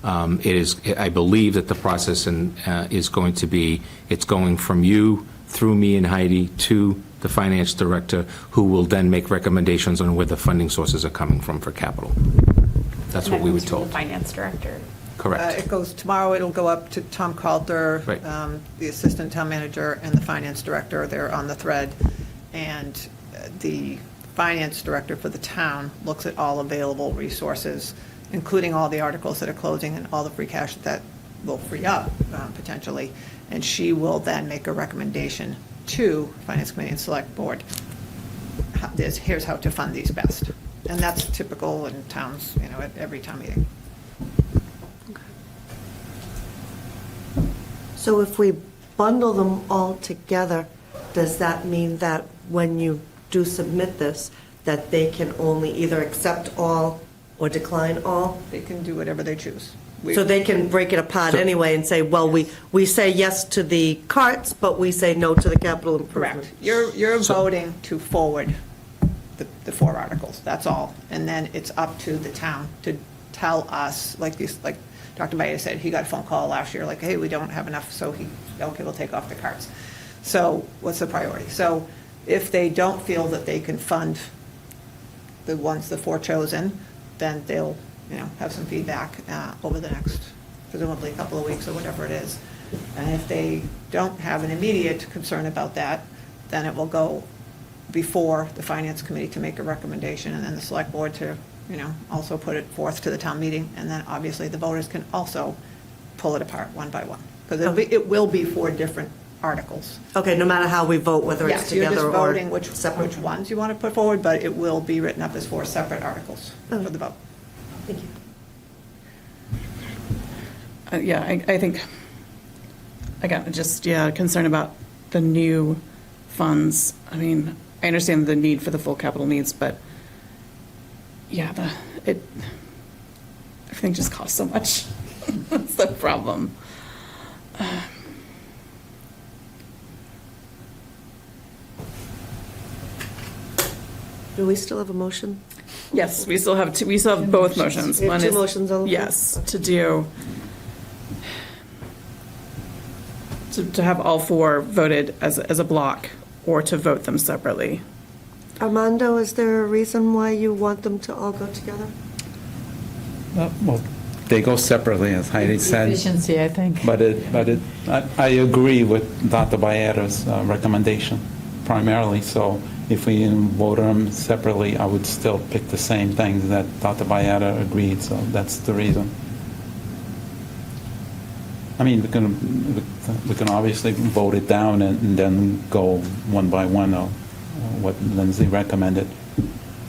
I believe that the process is going to be, it's going from you, through me and Heidi, to the finance director, who will then make recommendations on where the funding sources are coming from for capital. That's what we were and that comes from told. the finance director. Correct. It goes, tomorrow it'll go up to Tom Coulter, Right. the assistant town manager, and the finance director. They're on the thread. And the finance director for the town looks at all available resources, including all the articles that are closing and all the free cash that will free up potentially. And she will then make a recommendation to Finance Committee and Select Board. Here's how to fund these best. And that's typical in towns, at every town meeting. So if we bundle them all together, does that mean that when you do submit this, that they can only either accept all or decline all? They can do whatever they choose. So they can break it apart anyway and say, well, we say yes to the carts, but we say no to the capital improvement? Correct. You're voting to forward the four articles, that's all. And then it's up to the town to tell us, like Dr. Maeda said, he got a phone call last year, like, hey, we don't have enough, so okay, we'll take off the carts. So what's the priority? So if they don't feel that they can fund the four chosen, then they'll, have some feedback over the next, presumably, a couple of weeks or whatever it is. And if they don't have an immediate concern about that, then it will go before the Finance Committee to make a recommendation, and then the Select Board to, also put it forth to the town meeting. And then, obviously, the voters can also pull it apart one by one, because it will be four different articles. Okay, no matter how we vote, whether it's Yes, you're just together or voting which separate? ones you want to put forward, but it will be written up as four separate articles for the vote. Thank you. Yeah, I think, again, just, concern about the new funds. I mean, I understand the need for the full capital needs, but, everything just costs so much. That's the problem. Do we still have a motion? Yes, we still have both motions. We have One two is- motions on the floor? Yes, to have all four voted as a block, or to vote them separately. Armando, is there a reason why you want them to all go together? Well, they go separately, as Heidi said. Efficiency, I think. But I agree with Dr. Baetta's recommendation primarily, so if we vote them separately, I would still pick the same things that Dr. Baetta agreed, so that's the reason. I mean, we can obviously vote it down and then go one by one, or what Lindsay recommended.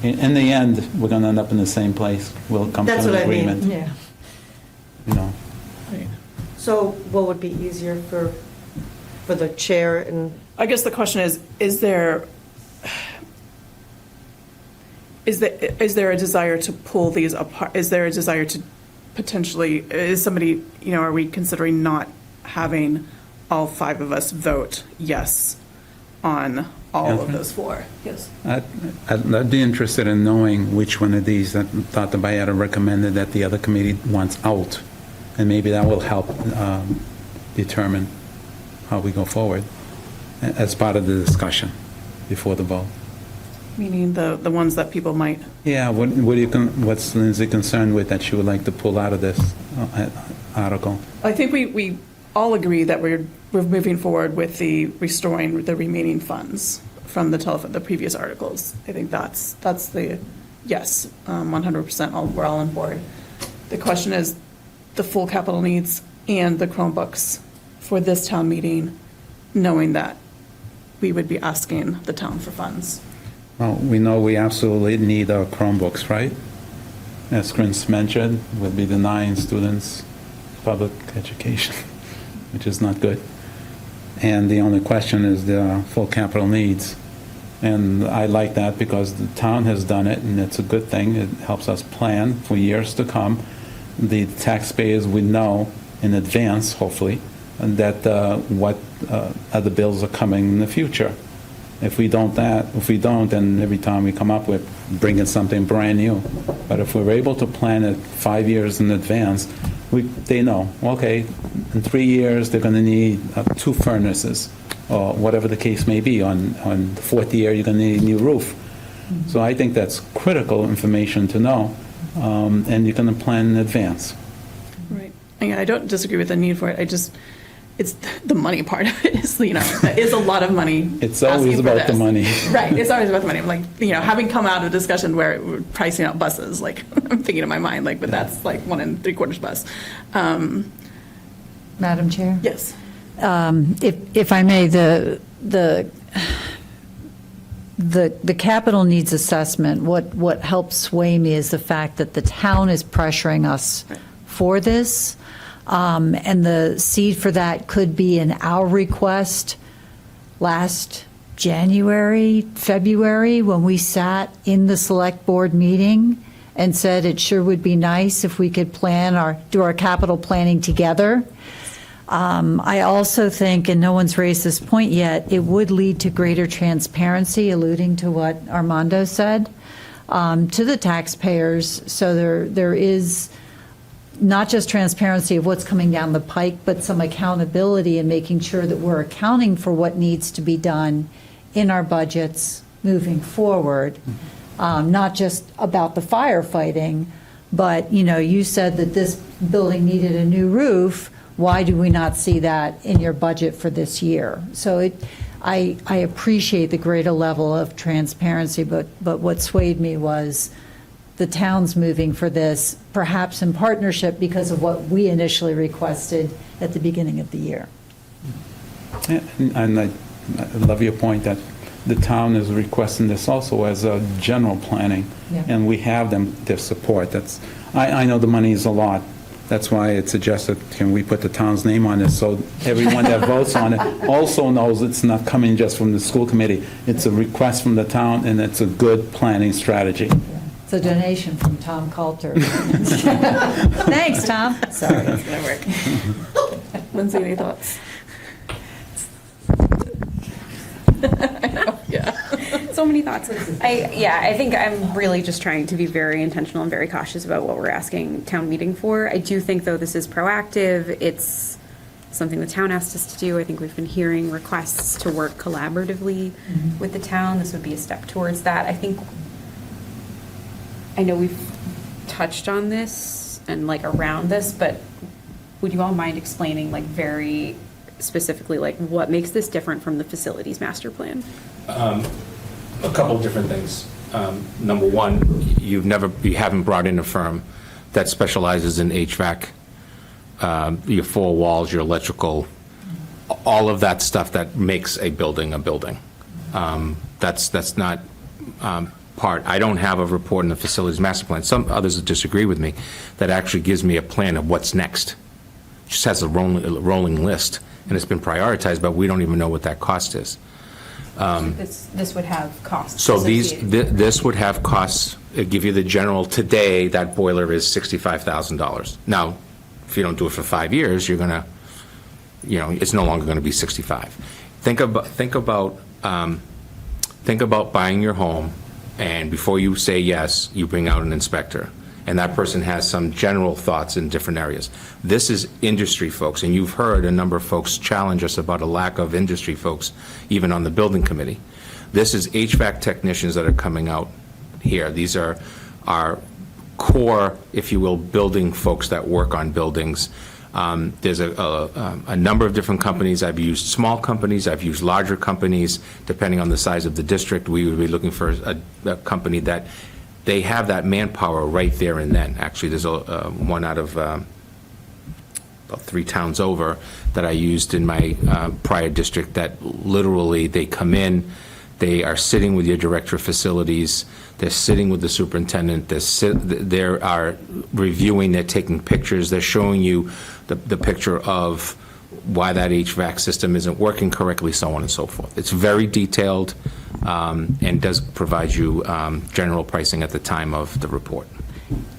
In the end, we're going to end up in the same place. We'll come to That's an what I mean. agreement. Yeah. You know. So what would be easier for the chair and, I guess the question is there a desire to pull these apart? Is there a desire to potentially, is somebody, are we considering not having all 5 of us vote yes on all of Catherine? those 4? Yes. I'd be interested in knowing which one of these that Dr. Bayetta recommended that the other committee wants out, and maybe that will help determine how we go forward as part of the discussion before the vote. Meaning the ones that people might, Yeah, what's Lindsay concerned with that she would like to pull out of this article? I think we all agree that we're moving forward with the restoring the remaining funds from the previous articles. I think that's the, yes, 100%, we're all on board. The question is the full capital needs and the Chromebooks for this town meeting, knowing that we would be asking the town for funds. Well, we know we absolutely need our Chromebooks, right? As Chris mentioned, we'll be denying students public education, which is not good. And the only question is the full capital needs. And I like that because the town has done it, and it's a good thing. It helps us plan for years to come. The taxpayers would know in advance, hopefully, that what other bills are coming in the future. If we don't, then every time we come up with bringing something brand new. But if we're able to plan it 5 years in advance, they know, okay, in 3 years, they're going to need 2 furnaces, or whatever the case may be. On the 4th year, you're going to need a new roof. So I think that's critical information to know, and you're going to plan in advance. Right. And I don't disagree with the need for it. It's the money part of it is, is a lot of money. It's always asking for about the this. money. Right, it's always about the money. I'm like, having come out of a discussion where we're pricing out buses, like, I'm thinking in my mind, like, but that's like 1 3/4 bus. Madam Chair? Yes. If I may, the capital needs assessment, what helps sway me is the fact that the town is pressuring us for this. And the seed for that could be in our request last January, February, when we sat in the select board meeting and said it sure would be nice if we could do our capital planning together. I also think, and no one's raised this point yet, it would lead to greater transparency, alluding to what Armando said, to the taxpayers. So there is not just transparency of what's coming down the pike, but some accountability and making sure that we're accounting for what needs to be done in our budgets moving forward. Not just about the firefighting, but, you said that this building needed a new roof. Why do we not see that in your budget for this year? So I appreciate the greater level of transparency, but what swayed me was the town's moving for this, perhaps in partnership because of what we initially requested at the beginning of the year. Yeah, and I love your point that the town is requesting this also as a general planning, Yeah. and we have their support. I know the money is a lot. That's why it suggested, can we put the town's name on this, so everyone that votes on it also knows it's not coming just from the school committee. It's a request from the town, and it's a good planning strategy. It's a donation from Tom Coulter. Thanks, Tom. Sorry. It's going to work. Lindsay, any thoughts? I know, yeah. So many thoughts. I think I'm really just trying to be very intentional and very cautious about what we're asking town meeting for. I do think, though, this is proactive. It's something the town asked us to do. I think we've been hearing requests to work collaboratively with the town. This would be a step towards that. I know we've touched on this and around this, but would you all mind explaining very specifically what makes this different from the facilities master plan? A couple of different things. Number one, you haven't brought in a firm that specializes in HVAC, your 4 walls, your electrical, all of that stuff that makes a building a building. That's not part. I don't have a report in the facilities master plan. Some others disagree with me that actually gives me a plan of what's next. just has a rolling list, and it's been prioritized, but we don't even know what that cost is. This would have costs. So associated. this would have costs, give you the general, today, that boiler is $65,000. Now, if you don't do it for 5 years, you're going to, it's no longer going to be 65. Think about buying your home, and before you say yes, you bring out an inspector, and that person has some general thoughts in different areas. This is industry folks, and you've heard a number of folks challenge us about a lack of industry folks, even on the building committee. This is HVAC technicians that are coming out here. These are our core, if you will, building folks that work on buildings. There's a number of different companies. I've used small companies, I've used larger companies. Depending on the size of the district, we would be looking for a company that they have that manpower right there and then. Actually, there's one out of about 3 towns over that I used in my prior district that literally they come in, they are sitting with your director of facilities, they're sitting with the superintendent, they are reviewing, they're taking pictures, they're showing you the picture of why that HVAC system isn't working correctly, so on and so forth. It's very detailed and does provide you general pricing at the time of the report.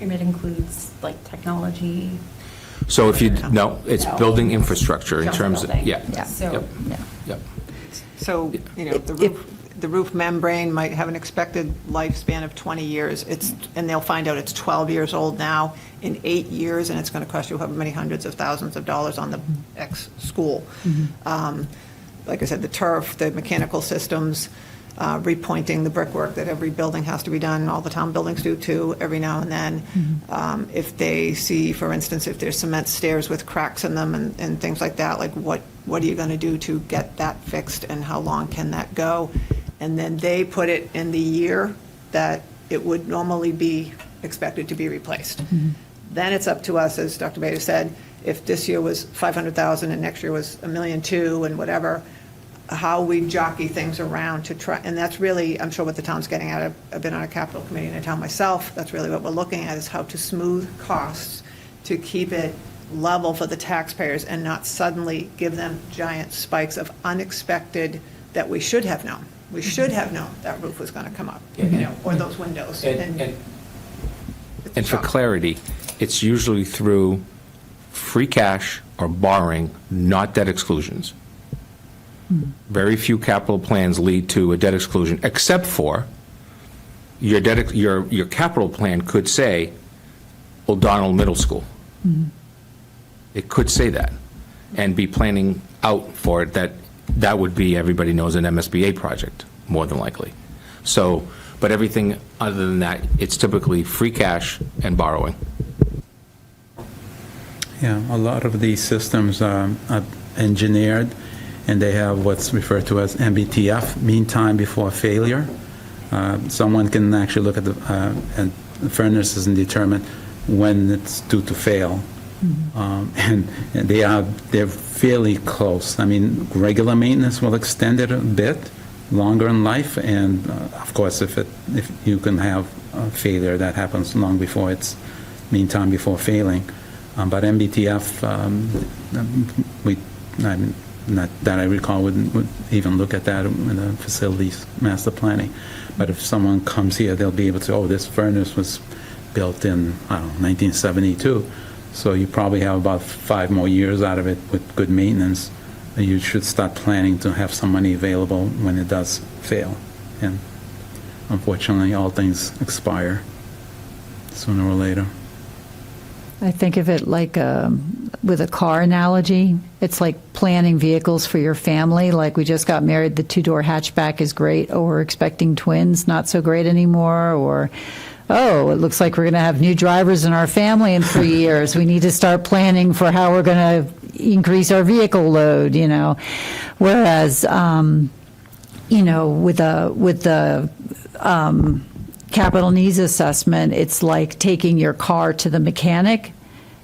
And it includes like technology. So if you, no, it's building infrastructure in Just terms of, building. yeah. So, Yep. Yeah. Yep. So, the roof membrane might have an expected lifespan of 20 years. And they'll find out it's 12 years old now in 8 years, and it's going to cost you however many hundreds of thousands of dollars on the X school. Like I said, the turf, the mechanical systems, repointing the brickwork that every building has to be done, all the town buildings do too, every now and then. If they see, for instance, if there's cement stairs with cracks in them and things like that, like what are you going to do to get that fixed and how long can that go? And then they put it in the year that it would normally be expected to be replaced. Then it's up to us, as Dr. Beta said, if this year was 500,000 and next year was $1.2 million and whatever, how we jockey things around to try, and that's really, I'm sure what the town's getting at. I've been on a capital committee in a town myself. That's really what we're looking at, is how to smooth costs to keep it level for the taxpayers and not suddenly give them giant spikes of unexpected that we should have known. We should have known that roof was going to come up, or those windows. And for clarity, it's usually through free cash or borrowing, not debt exclusions. Very few capital plans lead to a debt exclusion, except for your capital plan could say O'Donnell Middle School. It could say that and be planning out for it that would be, everybody knows, an MSBA project, more than likely. So, but everything other than that, it's typically free cash and borrowing. Yeah, a lot of these systems are engineered, and they have what's referred to as MBTF, mean time before failure. Someone can actually look at the furnaces and determine when it's due to fail. And they're fairly close. I mean, regular maintenance will extend it a bit longer in life, and of course, if you can have a failure that happens long before it's mean time before failing. But MBTF, not that I recall, would even look at that in the facilities master planning. But if someone comes here, they'll be able to, oh, this furnace was built in, I don't know, 1972. So you probably have about 5 more years out of it with good maintenance. You should start planning to have some money available when it does fail. And unfortunately, all things expire sooner or later. I think of it like with a car analogy. It's like planning vehicles for your family. Like, we just got married, the 2-door hatchback is great. Oh, we're expecting twins, not so great anymore. Or, oh, it looks like we're going to have new drivers in our family in 3 years. We need to start planning for how we're going to increase our vehicle load, Whereas, with the capital needs assessment, it's like taking your car to the mechanic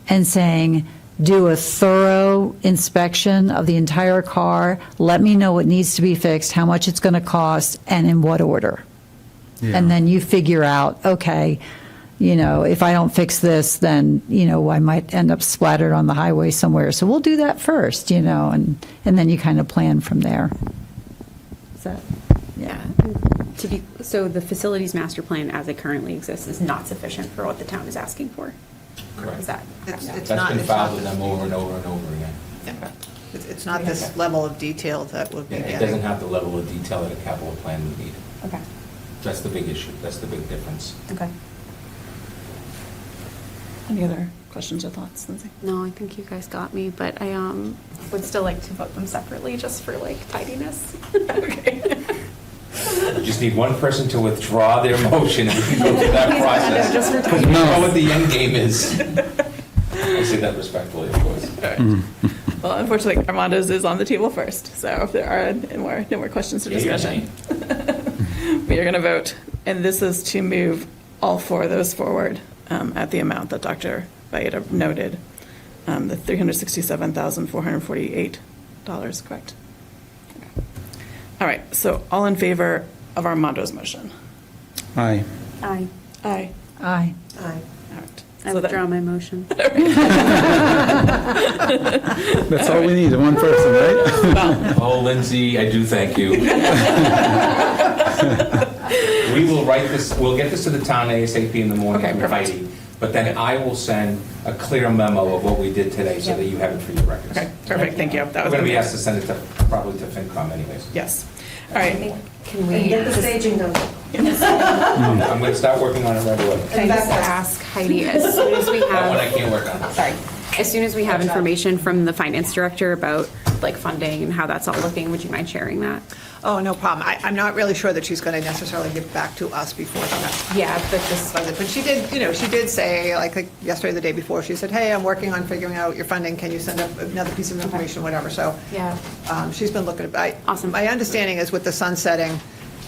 and saying, do a thorough inspection of the entire car, let me know what needs to be fixed, how much it's going to cost, and in what order. Yeah. And then you figure out, okay, if I don't fix this, then, I might end up splattered on the highway somewhere. So we'll do that first, and then you kind of plan from there. Is that, Yeah. So the facilities master plan as it currently exists is not sufficient for what the town is asking for? Correct. Is that? It's That's not- been it's filed not- with them over and over and over again. Yeah. It's not this level of detail that would be It getting. doesn't have the level of detail that a capital plan would need. Okay. That's the big issue, that's the big difference. Okay. Any other questions or thoughts, Lindsay? No, I think you guys got me, but I would still like to vote them separately just for like tidiness. Okay. You just need one person to withdraw their motion and we can go through that process. Just for Because we know what the end game is. I say that respectfully, of course. All right. Well, unfortunately, Armando's is on the table first, so if there are no more questions or Yeah, you're discussion. We are going to vote, and this is to move all four of those forward at the amount that Dr. Baeta noted, the $367,448, correct? Okay. All right, so all in favor of Armando's motion? Aye. Aye. Aye. aye. Aye. All right. I So that- withdraw my motion. That's all we need, one person, right? Oh, Lindsay, I do thank you. We will write this, we'll get this to the town ASAP in the morning Okay, from perfect. Heidi, but then I will send a clear memo of what we did today so that you have it for your records. Okay, perfect, thank you. That We're was going to be gonna asked to send it to, probably to FinCom anyways. Yes. All right. Can we Get the just, staging done. I'm going to start working on it right away. can I just ask Heidi, as soon as we That one I have, can't work on. sorry, as soon as we have information from the finance director about like funding and how that's all looking, would you mind sharing that? Oh, no problem. I'm not really sure that she's going to necessarily get back to us before she does. Yeah, but just, But she did, she did say, like yesterday, or the day before, she said, hey, I'm working on figuring out your funding, can you send up another piece of information, whatever, so. Yeah. She's been looking at it. Awesome. My understanding is with the sunsetting,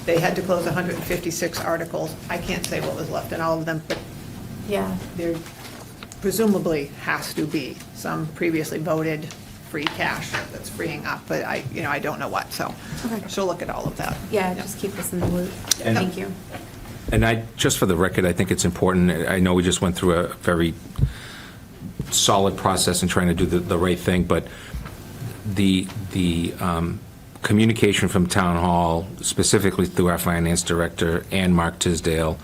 they had to close 156 articles. I can't say what was left in all of them, but yeah. there presumably has to be some previously voted free cash that's freeing up, but I don't know what, so Okay. she'll look at all of that. Yeah, just keep us in the loop. And- Thank you. And just for the record, I think it's important, I know we just went through a very solid process in trying to do the right thing, but the communication from Town Hall, specifically through our finance director and Mark Tisdale,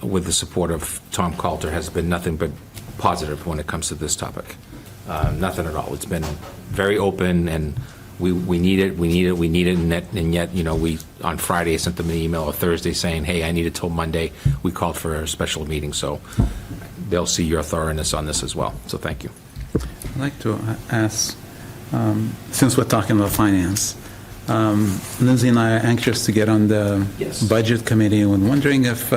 with the support of Tom Coulter, has been nothing but positive when it comes to this topic. Nothing at all. It's been very open, and we need it, and yet, we, on Friday, sent them an email, or Thursday, saying, hey, I need it till Monday. We called for a special meeting, so they'll see your thoroughness on this as well, so thank you. I'd like to ask, since we're talking about finance, Lindsay and I are anxious to get on the Yes. budget committee, and wondering if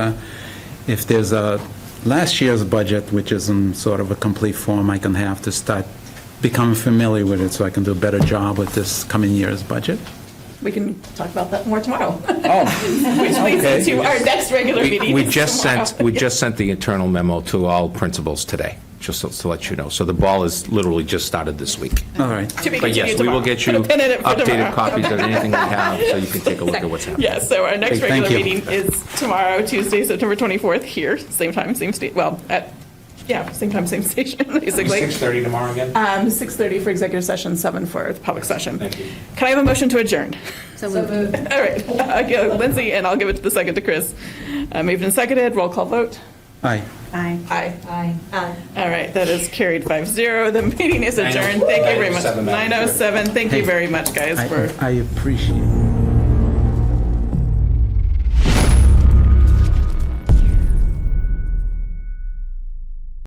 there's a last year's budget, which is in sort of a complete form, I can have to start becoming familiar with it so I can do a better job with this coming year's budget. We can talk about that more tomorrow. Oh, Which leads Okay. into our next regular meeting. We is just tomorrow. sent the internal memo to all principals today, just to let you know. So the ball is literally just started this week. all right. To be But yes, continued we will tomorrow. get you Put a pin in it for updated tomorrow. copies of anything we have, so you can take a look at what's happening. Yes, so our next Okay, thank regular you. meeting is tomorrow, Tuesday, September 24th, here, same time, same state, same time, same station, basically. 6:30 tomorrow again? 6:30 for executive session, 7 for the public session. Thank you. Can I have a motion to adjourn? So moved. All right, I'll give Lindsay, and I'll give it the second to Chris. Moved and seconded, roll call vote. Aye. Aye. Aye. Aye. All right, that is carried 5-0. The meeting is adjourned. Thank you very much. 9:07, Madam Chair. 9:07. Thank you very much, guys, for. I appreciate it.